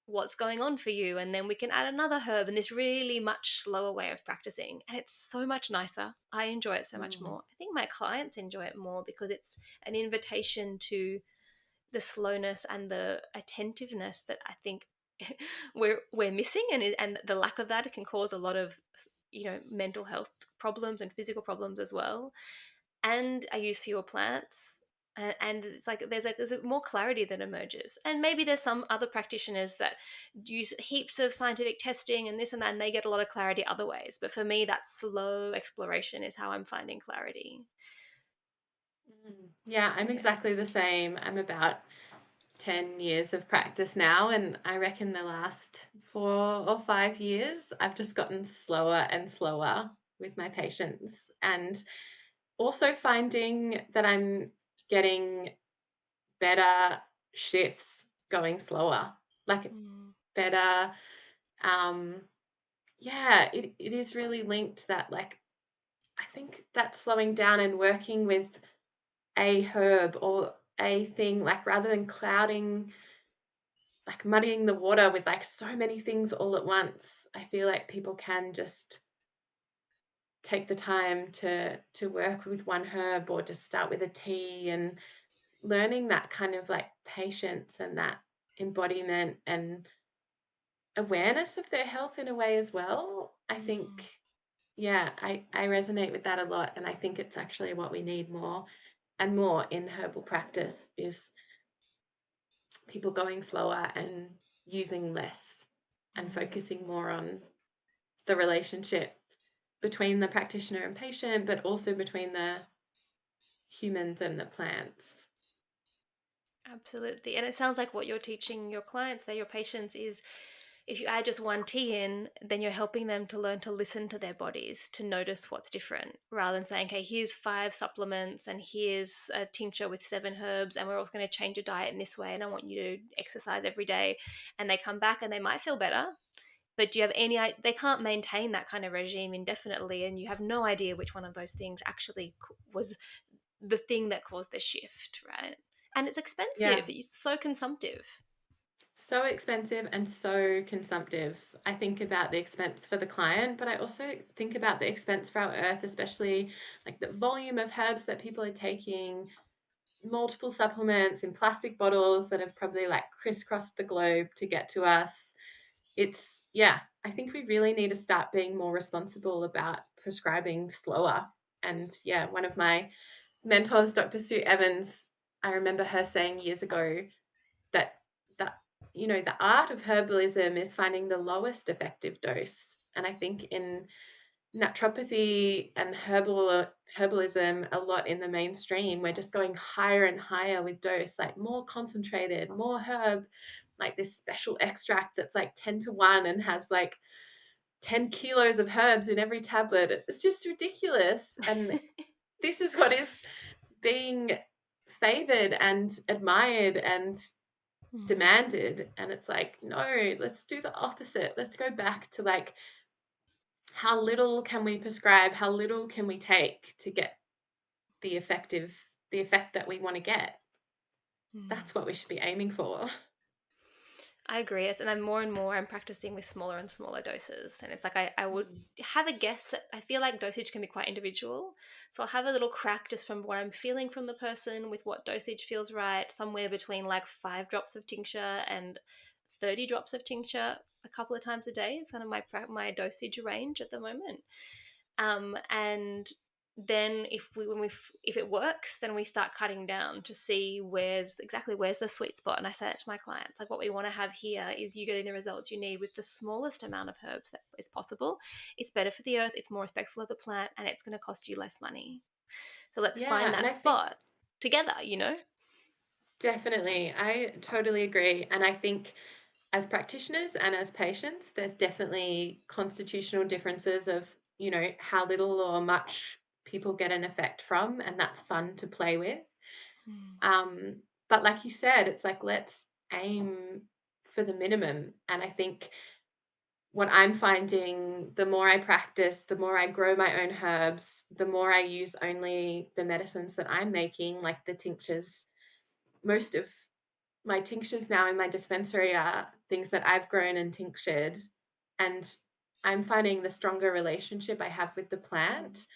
what's going on for you, and then we can add another herb, and this really much slower way of practicing, and it's so much nicer. I enjoy it so much mm, more. I think my clients enjoy it more because it's an invitation to the slowness and the attentiveness that I think we're missing, and the lack of that can cause a lot of mental health problems and physical problems as well. And I use fewer plants. And it's like there's a more clarity that emerges. And maybe there's some other practitioners that use heaps of scientific testing and this and that, and they get a lot of clarity other ways. But for me, that slow exploration is how I'm finding clarity. mm. Yeah, I'm Yeah. exactly the same. I'm about 10 years of practice now, and I reckon the last 4 or 5 years, I've just gotten slower and slower with my patients. And also finding that I'm getting better shifts going slower, like Mm. better. Um, yeah, it is really linked, that like, I think that slowing down and working with a herb or a thing, like rather than clouding, like muddying the water with like so many things all at once. I feel like people can just take the time to work with one herb, or just start with a tea, and learning that kind of like patience and that embodiment and awareness of their health in a way as well. I think, Mm. yeah, I resonate with that a lot. And I think it's actually what we need more and more in herbal practice, is people going slower and using less and Mm. focusing more on the relationship between the practitioner and patient, but also between the humans and the plants. Absolutely. And it sounds like what you're teaching your clients, your patients, is if you add just one tea in, then you're helping them to learn to listen to their bodies, to notice what's different, rather than saying, okay, here's 5 supplements and here's a tincture with 7 herbs, and we're also going to change your diet in this way. And I want you to exercise every day. And they come back and they might feel better. But do you have they can't maintain that kind of regime indefinitely. And you have no idea which one of those things actually was the thing that caused the shift, right? And it's Yeah, expensive. It's so consumptive. so expensive and so consumptive. I think about the expense for the client, but I also think about the expense for our earth, especially like the volume of herbs that people are taking. multiple supplements in plastic bottles that have probably like crisscrossed the globe to get to us. It's, yeah, I think we really need to start being more responsible about prescribing slower. And yeah, one of my mentors, Dr. Sue Evans, I remember her saying years ago that that the art of herbalism is finding the lowest effective dose. And I think in naturopathy and herbalism a lot in the mainstream, we're just going higher and higher with dose, like more concentrated, more herb, like this special extract that's like 10 to 1 and has like 10 kilos of herbs in every tablet. It's just ridiculous. And this is what is being favored and admired and Mm. demanded. And it's like, no, let's do the opposite. Let's go back to like, how little can we prescribe? How little can we take to get the effect that we want to get? Mm. That's what we should be aiming for. I agree. And I'm more and more I'm practicing with smaller and smaller doses. And it's like I would Mm. have a guess that I feel like dosage can be quite individual. So I'll have a little crack just from what I'm feeling from the person with what dosage feels right, somewhere between like 5 drops of tincture and 30 drops of tincture a couple of times a day is kind of my dosage range at the moment. And then if it works, then we start cutting down to see where's the sweet spot. And I say that to my clients, like, what we want to have here is you getting the results you need with the smallest amount of herbs that is possible. It's better for the earth, it's more respectful of the plant, and it's going to cost you less money. So let's Yeah, find and that I think spot together. definitely, I totally agree. And I think as practitioners and as patients, there's definitely constitutional differences of, how little or much people get an effect from, and that's fun to play with. Mm. But like you said, it's like, let's aim for the minimum. And I think what I'm finding, the more I practice, the more I grow my own herbs, the more I use only the medicines that I'm making, like the tinctures. Most of my tinctures now in my dispensary are things that I've grown and tinctured. And I'm finding the stronger relationship I have with the Mm. plant,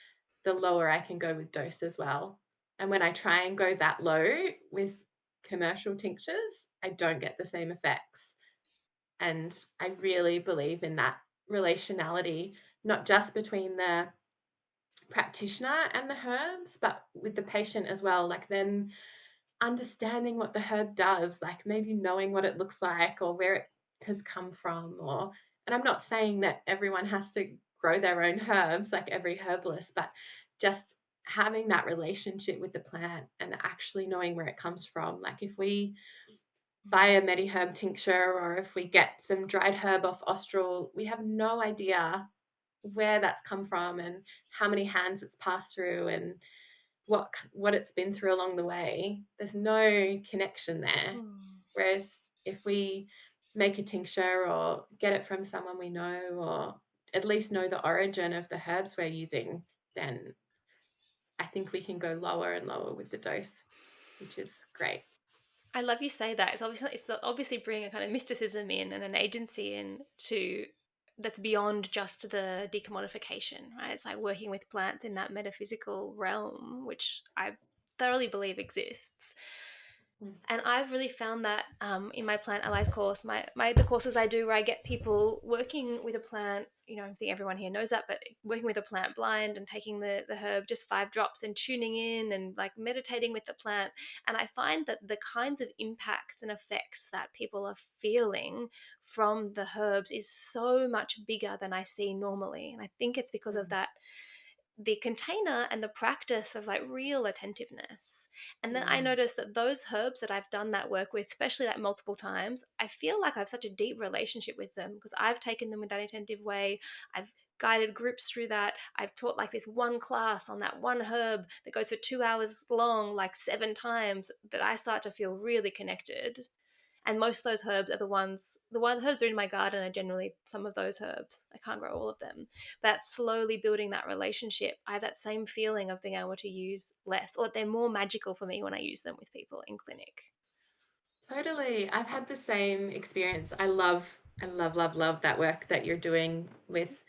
the lower I can go with dose as well. And when I try and go that low with commercial tinctures, I don't get the same effects. And I really believe in that relationality, not just between the practitioner and the herbs, but with the patient as well. Like them understanding what the herb does, like maybe knowing what it looks like or where it has come from. And I'm not saying that everyone has to grow their own herbs, like every herbalist, but just having that relationship with the plant and actually knowing where it comes from. Like if we buy a Mm. Mediherb tincture or if we get some dried herb off Austral, we have no idea where that's come from and how many hands it's passed through and what it's been through along the way. There's no connection there. Mm. Whereas if we make a tincture or get it from someone we know or at least know the origin of the herbs we're using, then I think we can go lower and lower with the dose, which is great. I love you say that. It's obviously bringing a kind of mysticism in and an agency in to that's beyond just the decommodification, right? It's like working with plants in that metaphysical realm, which I thoroughly believe exists. Mm. And I've really found that in my plant allies course, the courses I do where I get people working with a plant. I think everyone here knows that, but working with a plant blind and taking the herb just 5 drops and tuning in and like meditating with the plant. And I find that the kinds of impacts and effects that people are feeling from the herbs is so much bigger than I see normally. And I think it's because of Mm. that, the container and the practice of like real attentiveness. And then I Mm. noticed that those herbs that I've done that work with, especially like multiple times, I feel like I have such a deep relationship with them because I've taken them in that attentive way. I've guided groups through that. I've taught like this one class on that one herb that goes for 2 hours long, like 7 times, that I start to feel really connected. And most of those herbs are the herbs are in my garden are generally some of those herbs. I can't grow all of them. But slowly building that relationship, I have that same feeling of being able to use less, or that they're more magical for me when I use them with people in clinic. Totally. I've had the same experience. I love, love, love that work that you're doing with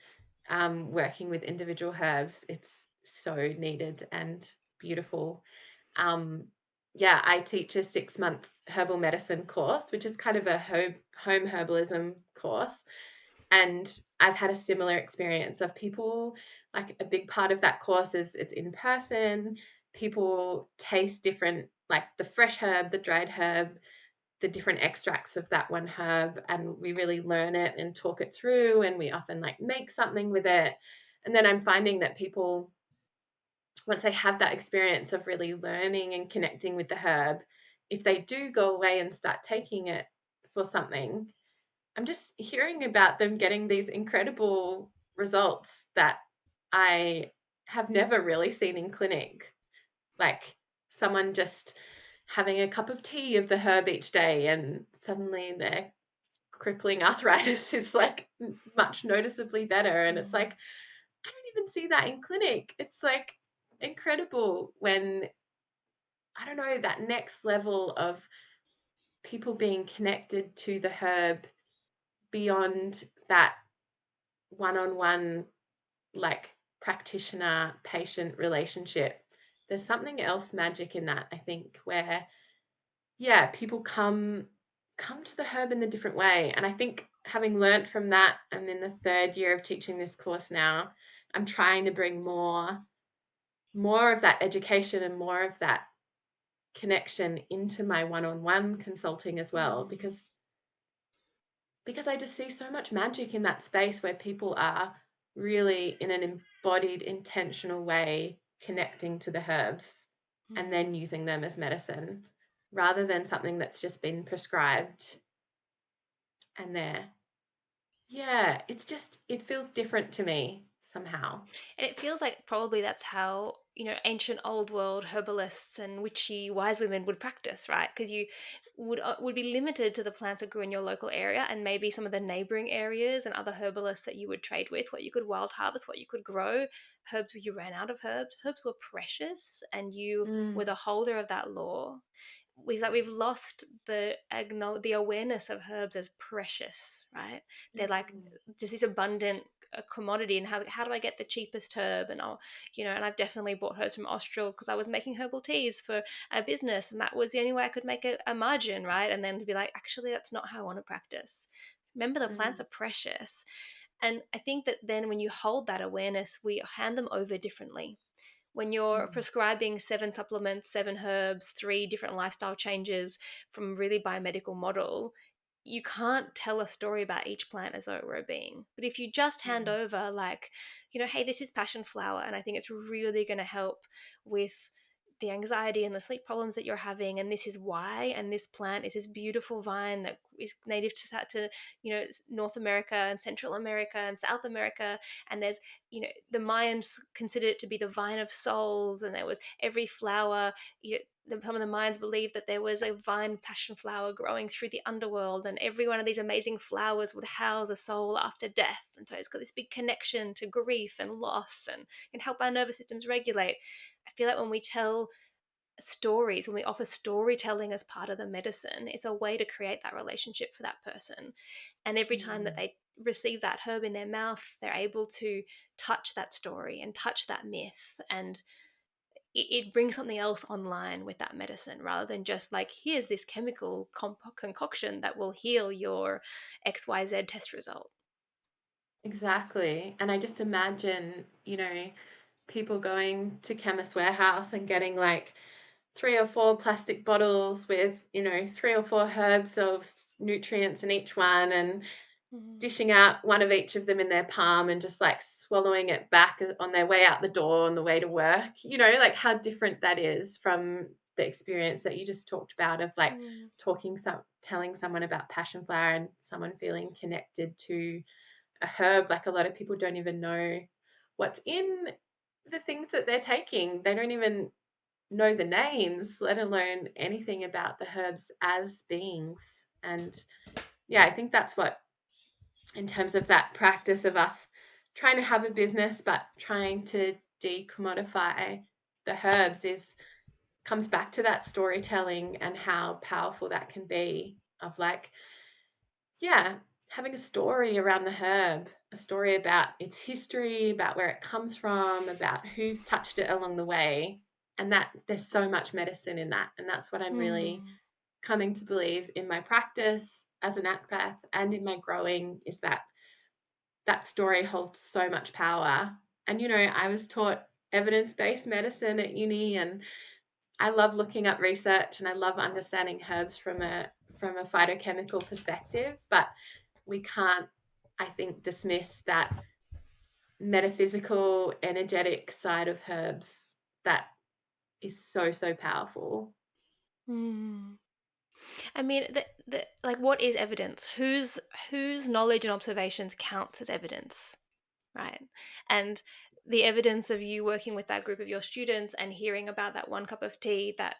working with individual herbs. It's so needed and beautiful. Um, yeah, I teach a 6-month herbal medicine course, which is kind of a home herbalism course. And I've had a similar experience of people, like a big part of that course is it's in person. People taste different, like the fresh herb, the dried herb, the different extracts of that one herb. And we really learn it and talk it through. And we often like make something with it. And then I'm finding that people, once they have that experience of really learning and connecting with the herb, if they do go away and start taking it for something, I'm just hearing about them getting these incredible results that I have never really seen in clinic. Like someone just having a cup of tea of the herb each day, and suddenly their crippling arthritis is like much noticeably better. And it's like, Mm. I don't even see that in clinic. It's like incredible when, I don't know, that next level of people being connected to the herb beyond that one-on-one, like practitioner patient relationship. There's something else magic in that, I think, where yeah, people come to the herb in a different way. And I think having learnt from that, I'm in the third year of teaching this course now, I'm trying to bring more of that education and more of that connection into my one-on-one consulting as well, Mm. because I just see so much magic in that space where people are really in an embodied, intentional way connecting to the herbs and Mm. then using them as medicine rather than something that's just been prescribed and there. Yeah, it's just, it feels different to me somehow. And it feels like probably that's how, ancient old world herbalists and witchy wise women would practice, right? Because you would be limited to the plants that grew in your local area and maybe some of the neighboring areas and other herbalists that you would trade with, what you could wild harvest, what you could grow, herbs where you ran out of herbs. Herbs were precious and you were Mm, the holder of that law. We've lost the awareness of herbs as precious, right? They're like mm, just this abundant commodity, and how do I get the cheapest herb? And and I've definitely bought herbs from Austral because I was making herbal teas for a business, and that was the only way I could make a margin, right? And then to be like, actually, that's not how I want to practice. Remember, the plants mm, are precious. And I think that then when you hold that awareness, we hand them over differently. When you're mm, prescribing 7 supplements, 7 herbs, 3 different lifestyle changes from a really biomedical model, you can't tell a story about each plant as though it were a being. But if you just hand mm, over, like, hey, this is passion flower, and I think it's really going to help with the anxiety and the sleep problems that you're having, and this is why, and this plant is this beautiful vine that is native to North America and Central America and South America, and there's the Mayans considered it to be the vine of souls, and there was every flower, some of the Mayans believed that there was a vine passion flower growing through the underworld, and every one of these amazing flowers would house a soul after death. And so it's got this big connection to grief and loss and can help our nervous systems regulate. I feel like when we tell stories, when we offer storytelling as part of the medicine, it's a way to create that relationship for that person. And every time that mm. they receive that herb in their mouth, they're able to touch that story and touch that myth. And it brings something else online with that medicine rather than just like, here's this chemical concoction that will heal your XYZ test result. Exactly. And I just imagine, people going to Chemist Warehouse and getting like 3 or 4 plastic bottles with, 3 or 4 herbs of nutrients in each one, and Mm. dishing out one of each of them in their palm and just like swallowing it back on their way out the door on the way to work. Like how different that is from the experience that you just talked about of like Mm. telling someone about passion flower and someone feeling connected to a herb. Like a lot of people don't even know what's in the things that they're taking. They don't even know the names, let alone anything about the herbs as beings. And yeah, I think that's what, in terms of that practice of us trying to have a business but trying to decommodify the herbs, is comes back to that storytelling and how powerful that can be of like, yeah, having a story around the herb, a story about its history, about where it comes from, about who's touched it along the way. and that there's so much medicine in that. And that's what I'm really Mm. coming to believe in my practice as a naturopath and in my growing, is that that story holds so much power. And, I was taught evidence-based medicine at uni, and I love looking up research and I love understanding herbs from a phytochemical perspective, but we can't, I think, dismiss that metaphysical, energetic side of herbs that is so, so powerful. Mm. I mean, like, what is evidence? Whose knowledge and observations counts as evidence, right? And the evidence of you working with that group of your students and hearing about that one cup of tea that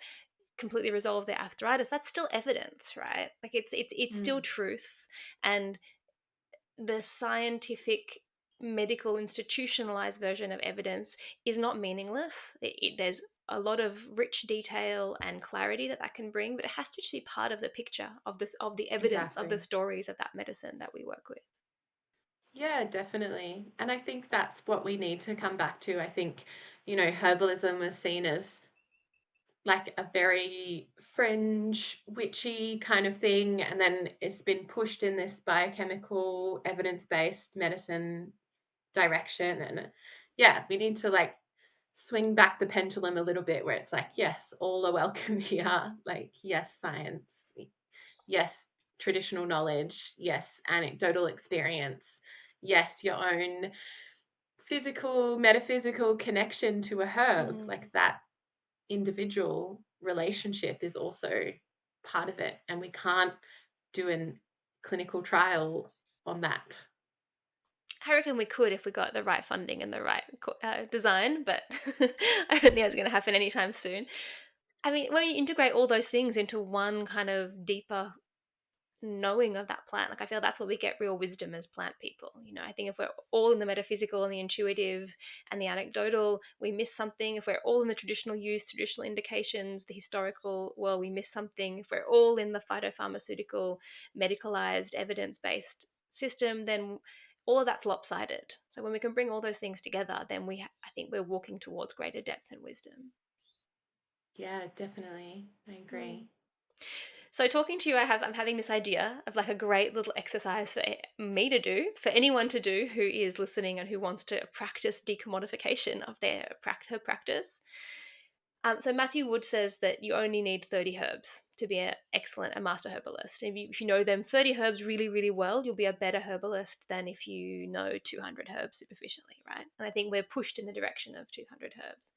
completely resolved their arthritis, that's still evidence, right? Like, it's still Mm, truth. And the scientific, medical, institutionalized version of evidence is not meaningless. There's a lot of rich detail and clarity that can bring, but it has to just be part of the picture of this, of the evidence, of the exactly. stories of that medicine that we work with. Yeah, definitely. And I think that's what we need to come back to. I think, herbalism was seen as like a very fringe, witchy kind of thing. And then it's been pushed in this biochemical, evidence-based medicine direction. And yeah, we need to like swing back the pendulum a little bit, where it's like, yes, all are welcome here. Like, yes, science. Yes, traditional knowledge. Yes, anecdotal experience. Yes, your own physical, metaphysical connection to a herb. Mm. Like that individual relationship is also part of it. And we can't do a clinical trial on that. I reckon we could if we got the right funding and the right design, but I don't think that's going to happen anytime soon. I mean, when you integrate all those things into one kind of deeper knowing of that plant, like, I feel that's where we get real wisdom as plant people. I think if we're all in the metaphysical and the intuitive and the anecdotal, we miss something. If we're all in the traditional use, traditional indications, the historical, well, we miss something. If we're all in the phytopharmaceutical, medicalized, evidence-based system, then all of that's lopsided. So when we can bring all those things together, then I think we're walking towards greater depth and wisdom. Yeah, definitely. I Mm. agree. So talking to you, I'm having this idea of like a great little exercise for me to do, for anyone to do who is listening and who wants to practice decommodification of her practice. So Matthew Wood says that you only need 30 herbs to be a master herbalist. If you know them 30 herbs really, really well, you'll be a better herbalist than if you know 200 herbs superficially, right? And I think we're pushed in the direction of 200 herbs.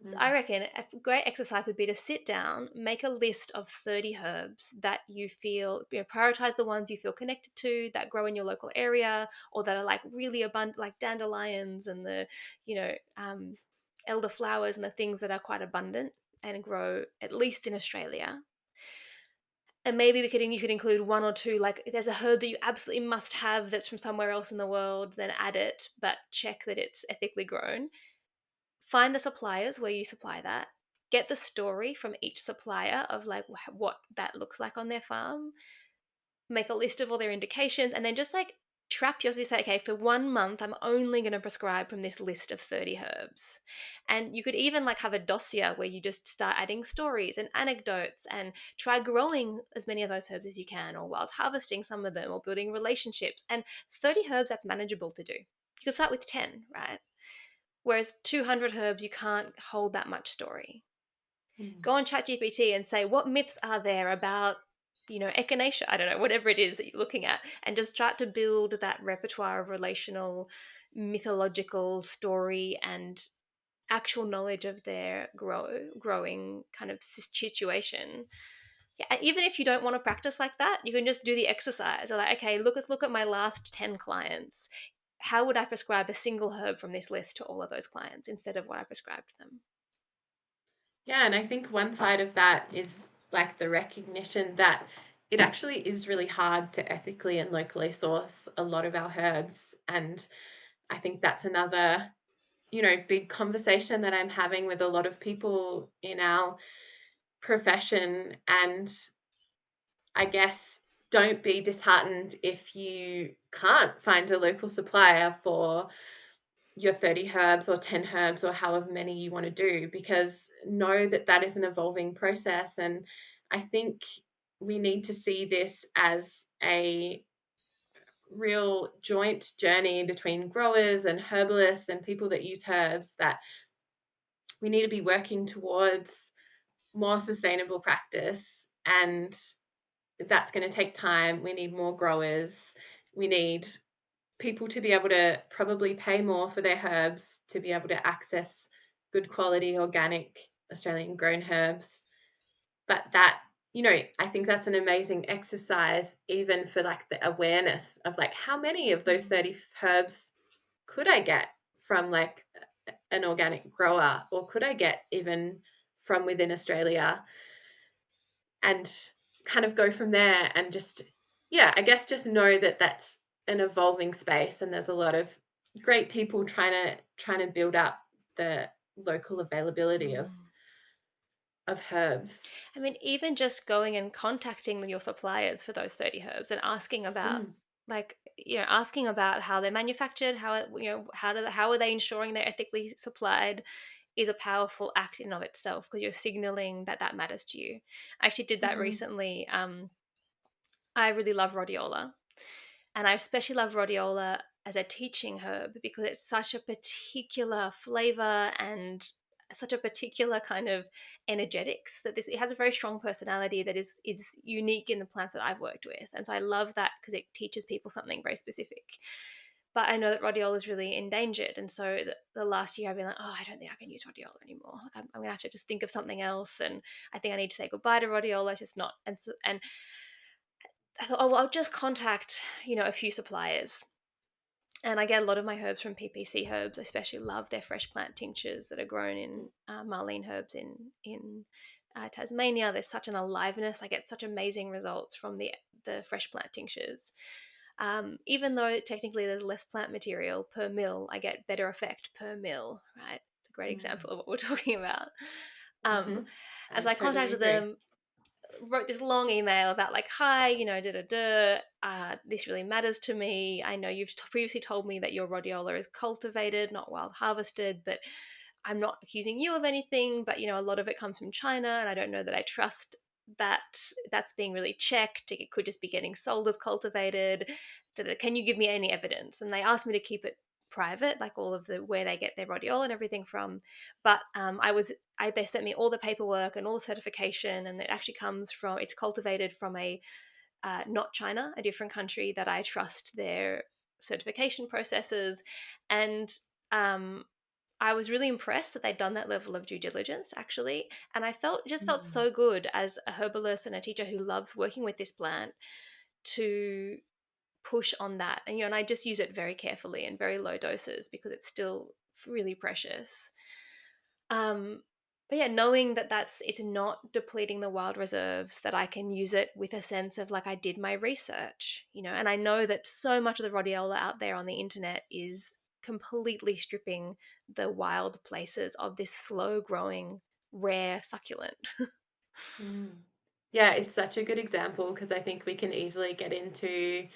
So I Mm. reckon a great exercise would be to sit down, make a list of 30 herbs that you feel, prioritize the ones you feel connected to, that grow in your local area, or that are like really abundant, like dandelions and the, you know, elderflowers and the things that are quite abundant and grow at least in Australia. And maybe you could include one or two, like if there's a herb that you absolutely must have that's from somewhere else in the world, then add it, but check that it's ethically grown. Find the suppliers where you supply that. Get the story from each supplier of like what that looks like on their farm. Make a list of all their indications, and then just like trap yourself. Say, okay, for 1 month I'm only going to prescribe from this list of 30 herbs. And you could even like have a dossier where you just start adding stories and anecdotes, and try growing as many of those herbs as you can, or wild harvesting some of them, or building relationships. And 30 herbs, that's manageable to do. You could start with 10, right? Whereas 200 herbs, you can't hold that much story. Mm. Go on ChatGPT and say, what myths are there about, echinacea? I don't know, whatever it is that you're looking at, and just start to build that repertoire of relational, mythological story and actual knowledge of their growing kind of situation. Yeah, even if you don't want to practice like that, you can just do the exercise. Or like, okay, look at my last 10 clients. How would I prescribe a single herb from this list to all of those clients instead of what I prescribed them? Yeah, and I think one side of that is like the recognition that it actually is really hard to ethically and locally source a lot of our herbs. And I think that's another, big conversation that I'm having with a lot of people in our profession. And I guess don't be disheartened if you can't find a local supplier for your 30 herbs or 10 herbs or however many you want to do, because know that that is an evolving process. And I think we need to see this as a real joint journey between growers and herbalists and people that use herbs, that we need to be working towards more sustainable practice. And that's going to take time. We need more growers. We need people to be able to probably pay more for their herbs to be able to access good quality organic Australian grown herbs. But that, I think that's an amazing exercise, even for like the awareness of like how many of those 30 herbs could I get from like an organic grower, or could I get even from within Australia, and kind of go from there. And just, yeah, I guess just know that that's an evolving space, and there's a lot of great people trying to build up the local availability of herbs. I mean, even just going and contacting your suppliers for those 30 herbs and asking about, Mm, like, asking about how they're manufactured, how are they ensuring they're ethically supplied, is a powerful act in and of itself, because you're signaling that that matters to you. I actually did that mhm, recently. I really love rhodiola, and I especially love rhodiola as a teaching herb because it's such a particular flavor and such a particular kind of energetics, that this it has a very strong personality that is unique in the plants that I've worked with. And so I love that because it teaches people something very specific. But I know that rhodiola is really endangered, and so the last year I've been like, oh, I don't think I can use rhodiola anymore. Like I'm gonna have to just think of something else, and I think I need to say goodbye to rhodiola. It's just not, and I thought, oh, well, I'll just contact, a few suppliers. And I get a lot of my herbs from PPC Herbs. I especially love their fresh plant tinctures that are grown in Marlene Herbs in Tasmania. There's such an aliveness. I get such amazing results from the fresh plant tinctures. Even though technically there's less plant material per mil, I get better effect per mil, right? It's a great mm, example of what we're talking about. Um, mhm. as I I totally contacted agree. them, wrote this long email about like, hi, da da da. This really matters to me. I know you've previously told me that your rhodiola is cultivated, not wild harvested, but I'm not accusing you of anything. But a lot of it comes from China, and I don't know that I trust that that's being really checked. It could just be getting sold as cultivated. Can you give me any evidence? And they asked me to keep it private, like all of the where they get their rhodiola and everything from. But they sent me all the paperwork and all the certification, and it actually comes from, it's cultivated from a not China, a different country that I trust their certification processes. And um, I was really impressed that they'd done that level of due diligence, actually. And I felt Mm, so good as a herbalist and a teacher who loves working with this plant to push on that. And I just use it very carefully in very low doses because it's still really precious. Um, but yeah, knowing that it's not depleting the wild reserves, that I can use it with a sense of like I did my research, and I know that so much of the rhodiola out there on the internet is completely stripping the wild places of this slow growing rare succulent. mm. Yeah, it's such a good example, because I think we can easily get into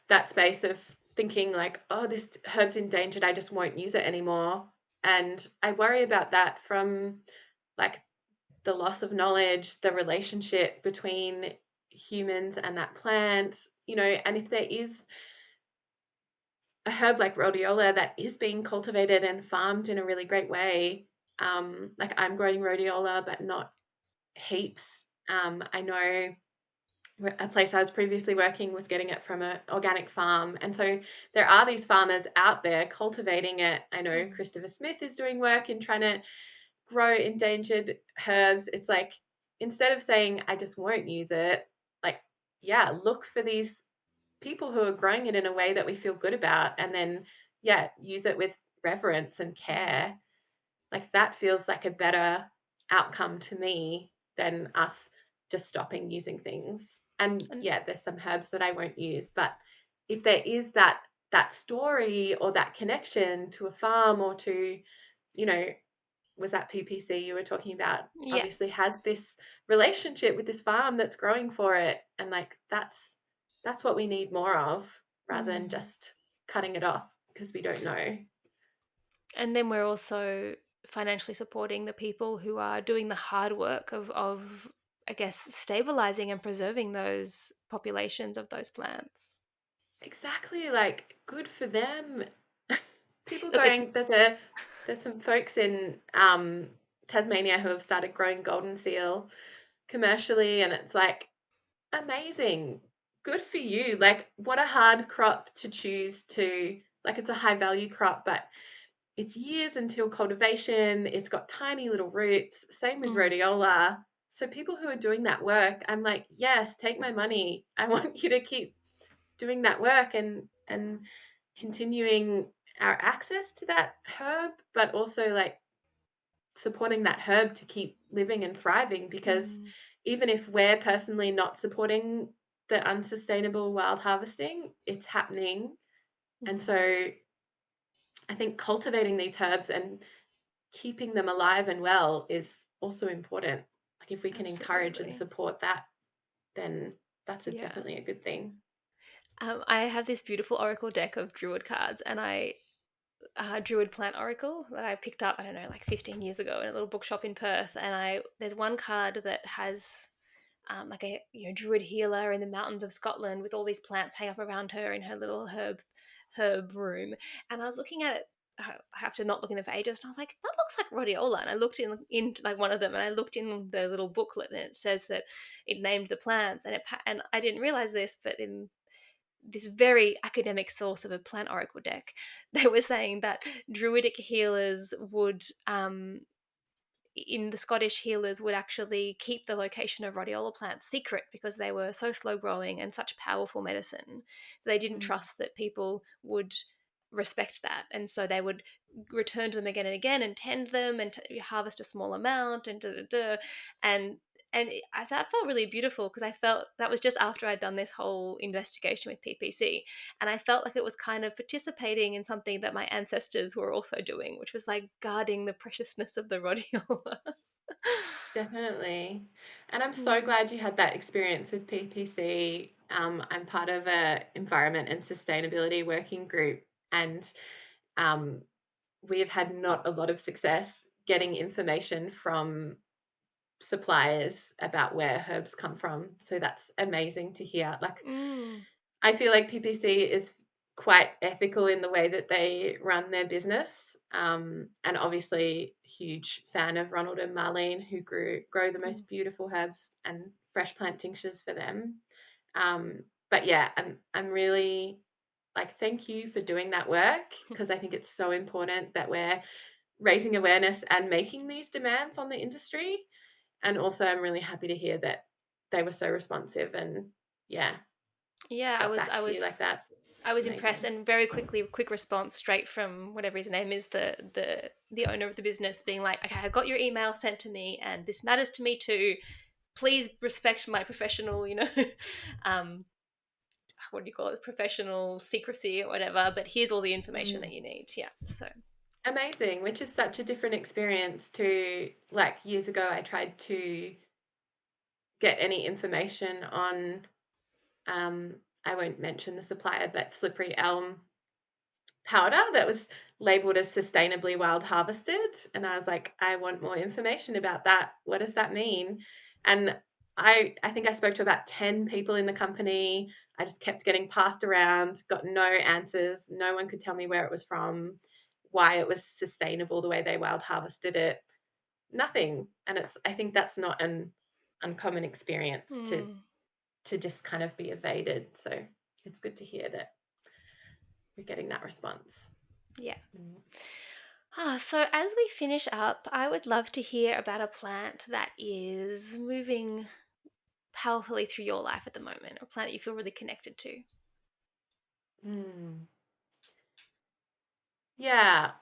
that space of thinking like, oh, this herb's endangered, I just won't use it anymore. And I worry about that from like the loss of knowledge, the relationship between humans and that plant, and if there is a herb like rhodiola that is being cultivated and farmed in a really great way, like I'm growing rhodiola, but not heaps. I know a place I was previously working was getting it from an organic farm. And so there are these farmers out there cultivating it. I know Mm. Christopher Smith is doing work in trying to grow endangered herbs. It's like, instead of saying, I just won't use it, like, yeah, look for these people who are growing it in a way that we feel good about. And then, yeah, use it with reverence and Mm. care. Like that feels like a better outcome to me than us just stopping using things. And And yeah, there's some herbs that I won't use, but if there is that story or that connection to a farm or to, you know, was that PPC you were talking about, yeah. obviously has this relationship with this farm that's growing for it, and like that's what we need more of, rather than Mm. just cutting it off because we don't know. And then we're also financially supporting the people who are doing the hard work of I guess stabilizing and preserving those populations of those plants. Exactly, like good for them. People Look, it's going, there's some folks in Tasmania who have started growing golden seal commercially, and it's like amazing. Good for you. Like what a hard crop to choose to, like it's a high value crop, but it's years until cultivation. It's got tiny little roots. Same with mm, rhodiola. So people who are doing that work, I'm like, yes, take my money. I want you to keep doing that work and continuing our access to that herb, but also like supporting that herb to keep living and thriving, because mm, even if we're personally not supporting the unsustainable wild harvesting, it's happening. And so mm, I think cultivating these herbs and keeping them alive and well is also important. Like if we can encourage and absolutely. support that, then that's Yeah. definitely a good thing. I have this beautiful oracle deck of druid cards, and I druid plant oracle that I picked up, I don't know, like 15 years ago in a little bookshop in Perth. And I there's one card that has like a druid healer in the mountains of Scotland with all these plants hang up around her in her little herb room. And I was looking at it. I have to not look in it for ages, and I was like, "That looks like rhodiola." And I looked in like one of them, and I looked in the little booklet, and it says that it named the plants, and I didn't realize this, but in this very academic source of a plant oracle deck, they were saying that druidic healers would in the Scottish healers would actually keep the location of rhodiola plants secret because they were so slow growing and such powerful medicine. They didn't Mm. trust that people would respect that, and so they would return to them again and again and tend them and harvest a small amount and da, da, da. and that felt really beautiful because I felt that was just after I'd done this whole investigation with PPC, and I felt like it was kind of participating in something that my ancestors were also doing, which was like guarding the preciousness of the rhodiola. Definitely. And I'm so Mm. glad you had that experience with PPC. I'm part of a environment and sustainability working group, and um, we have had not a lot of success getting information from suppliers about where herbs come from. So that's amazing to hear. Like Mm. I feel like PPC is quite ethical in the way that they run their business. And obviously, huge fan of Ronald and Marlene, who grow the Mm. most beautiful herbs and fresh plant tinctures for them. But yeah, I'm really like thank you for doing that work, because I think it's so important that we're raising awareness and making these demands on the industry. And also, I'm really happy to hear that they were so responsive and yeah, Yeah, got back I to you like was that. I It's was impressed, amazing. and very quick response straight from whatever his name is, the owner of the business, being like, "Okay, I got your email sent to me, and this matters to me too. Please respect my professional, um, what do you call it, professional secrecy or whatever. But here's all the information that Mm. you need." Yeah, so Amazing, which is such a different experience to like years ago. I tried to get any information on, I won't mention the supplier, but slippery elm powder that was labeled as sustainably wild harvested. And I was like, I want more information about that. What does that mean? And I think I spoke to about 10 people in the company. I just kept getting passed around, got no answers. No one could tell me where it was from, why it was sustainable the way they wild harvested it. Nothing. And it's I think that's not an uncommon experience mm, to just kind of be evaded. So it's good to hear that we're getting that response. yeah. Mm. So as we finish up, I would love to hear about a plant that is moving powerfully through your life at the moment, or a plant that you feel really connected to. Mm. Yeah,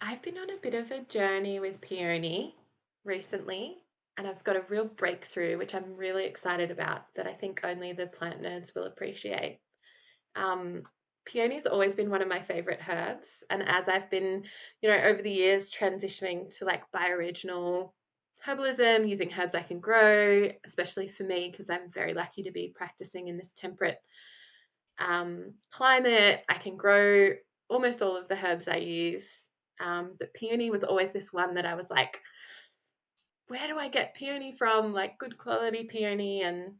I've been on a bit of a journey with peony recently, and I've got a real breakthrough, which I'm really excited about, that I think only the plant nerds will appreciate. Um, Peony's always been one of my favorite herbs, and as I've been, over the years transitioning to like bioregional herbalism, using herbs I can grow, especially for me because I'm very lucky to be practicing in this temperate climate, I can grow almost all of the herbs I use But peony was always this one that I was like, where do I get peony from? Like good quality peony, and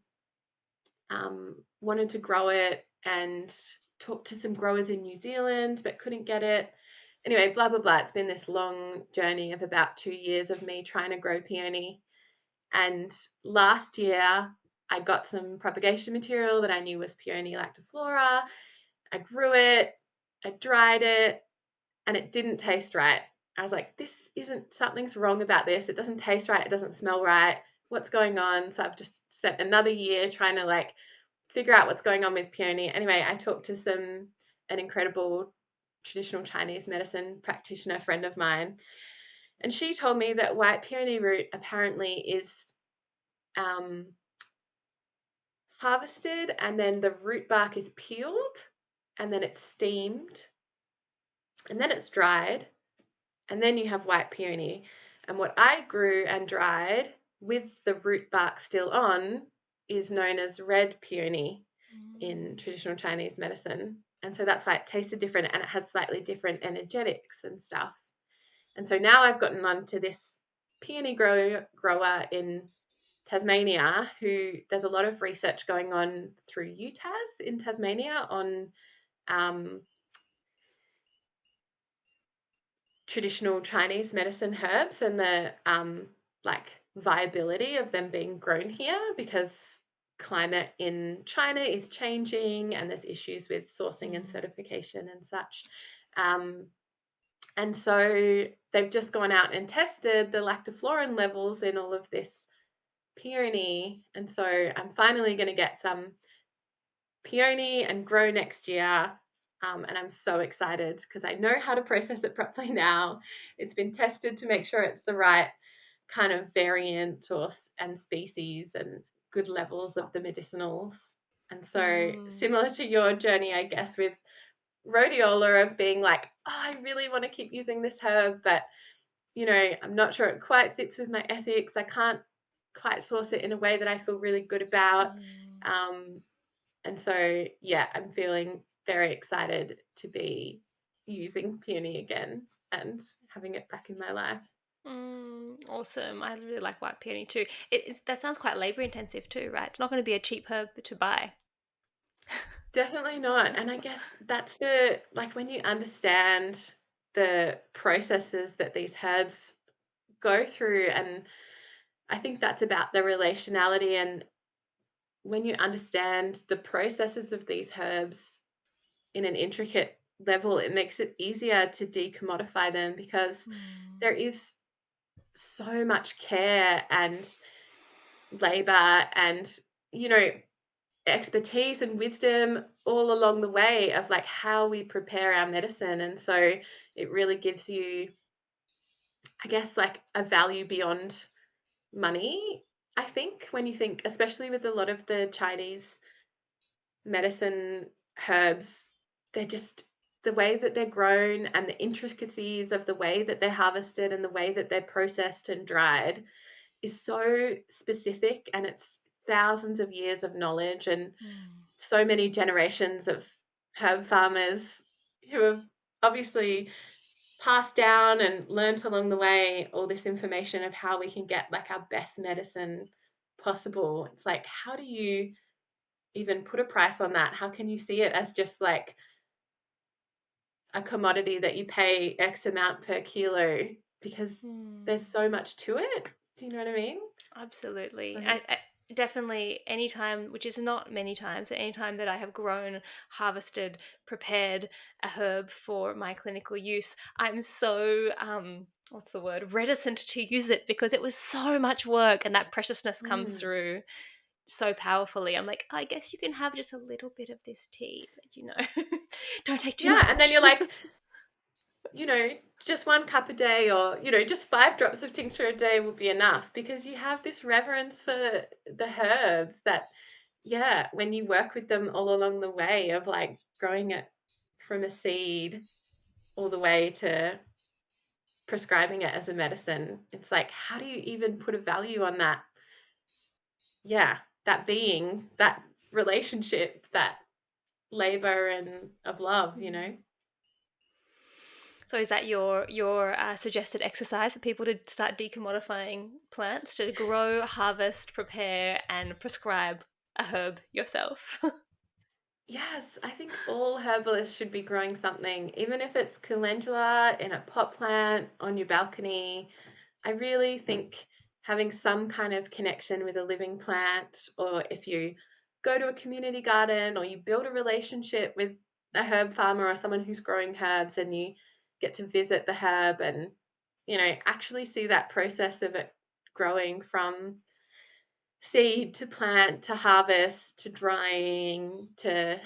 wanted to grow it and talked to some growers in New Zealand, but couldn't get it. Anyway, blah, blah, blah. It's been this long journey of about 2 years of me trying to grow peony. And last year, I got some propagation material that I knew was peony lactiflora. I grew it, I dried it, and it didn't taste right. I was like, this isn't, something's wrong about this. It doesn't taste right. It doesn't smell right. What's going on? So I've just spent another year trying to like figure out what's going on with peony. Anyway, I talked to an incredible traditional Chinese medicine practitioner friend of mine, and she told me that white peony root apparently is um, harvested, and then the root bark is peeled, and then it's steamed, and then it's dried, and then you have white peony. And what I grew and dried with the root bark still on is known as red peony in traditional Chinese medicine. And so that's why it tasted different, and it has slightly different energetics and stuff. And so now I've gotten onto this peony grower in Tasmania, who there's a lot of research going on through UTAS in Tasmania on um, traditional Chinese medicine herbs and the like viability of them being grown here, because climate in China is changing and there's issues with sourcing and certification and such. And so they've just gone out and tested the lactoflorin levels in all of this peony. And so I'm finally going to get some peony and grow next year. And I'm so excited because I know how to process it properly now. It's been tested to make sure it's the right kind of variant and species and good levels of the medicinals. And so similar to your journey, I guess, with rhodiola, of being like, oh, I really want to keep using this herb, but I'm not sure it quite fits with my ethics. I can't quite source it in a way that I feel really good about. And so, yeah, I'm feeling very excited to be using peony again and having it back in my life. Awesome. I really like white peony too. That sounds quite labor intensive too, right? It's not going to be a cheap herb to buy. Definitely not. And I guess that's like when you understand the processes that these herbs go through, and I think that's about the relationality. And when you understand the processes of these herbs in an intricate level, it makes it easier to decommodify them, because there is so much care and labor and, expertise and wisdom all along the way of like how we prepare our medicine. And so it really gives you, I guess, like a value beyond money. I think when you think, especially with a lot of the Chinese medicine herbs, they're just, the way that they're grown and the intricacies of the way that they're harvested and the way that they're processed and dried is so specific, and it's thousands of years of knowledge and so many generations of herb farmers who have obviously passed down and learnt along the way all this information of how we can get like our best medicine possible. It's like, how do you even put a price on that? How can you see it as just like a commodity that you pay X amount per kilo? Because there's so much to it. Do you know what I mean? Absolutely. So, I definitely, anytime, which is not many times, but anytime that I have grown, harvested, prepared a herb for my clinical use, I'm so what's the word, reticent to use it, because it was so much work, and that preciousness comes through so powerfully. I'm like, I guess you can have just a little bit of this tea, but don't take too yeah. And then much. you're like, just 1 cup a day, or, just 5 drops of tincture a day will be enough, because you have this reverence for the herbs that, yeah, when you work with them all along the way of like growing it from a seed all the way to prescribing it as a medicine, it's like, how do you even put a value on that? Yeah, that being, that relationship, that labor and of love. So is that your suggested exercise for people to start decommodifying plants, to grow, harvest, prepare, and prescribe a herb yourself? Yes, I think all herbalists should be growing something, even if it's calendula in a pot plant on your balcony. I really think having some kind of connection with a living plant, or if you go to a community garden or you build a relationship with a herb farmer or someone who's growing herbs and you get to visit the herb and, actually see that process of it growing from seed to plant to harvest to drying to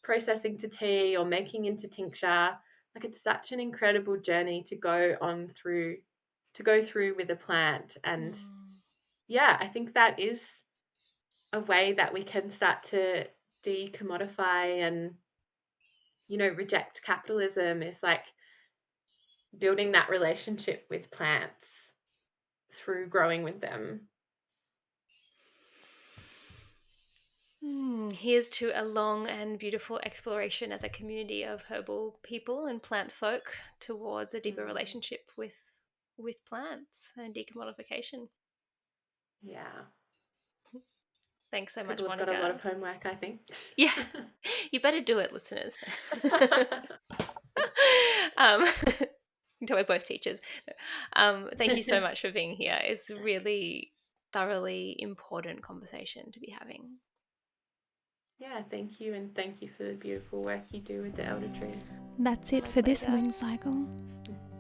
processing to tea or making into tincture. Like, it's such an incredible journey to go through with a plant. And Mm. yeah, I think that is a way that we can start to decommodify and, reject capitalism, is like building that relationship with plants through growing with them. Here's to a long and beautiful exploration as a community of herbal people and plant folk towards a deeper Mm, relationship with plants and decommodification. yeah. Thanks so much, People have got a lot Monica. of homework, I think. Yeah, you better do it, listeners. um, we're both teachers. Thank you so much for being here. It's really thoroughly important conversation to be having. Yeah, thank you, and thank you for the beautiful work you do with the elder tree. That's it My for this pleasure. moon cycle.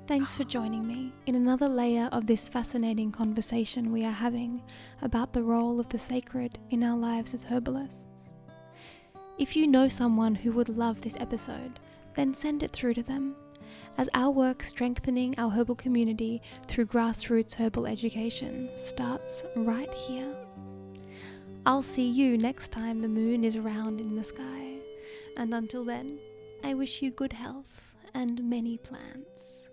Thanks for joining me in another layer of this fascinating conversation we are having about the role of the sacred in our lives as herbalists. If you know someone who would love this episode, then send it through to them, as our work strengthening our herbal community through grassroots herbal education starts right here. I'll see you next time the moon is round in the sky, and until then, I wish you good health and many plants.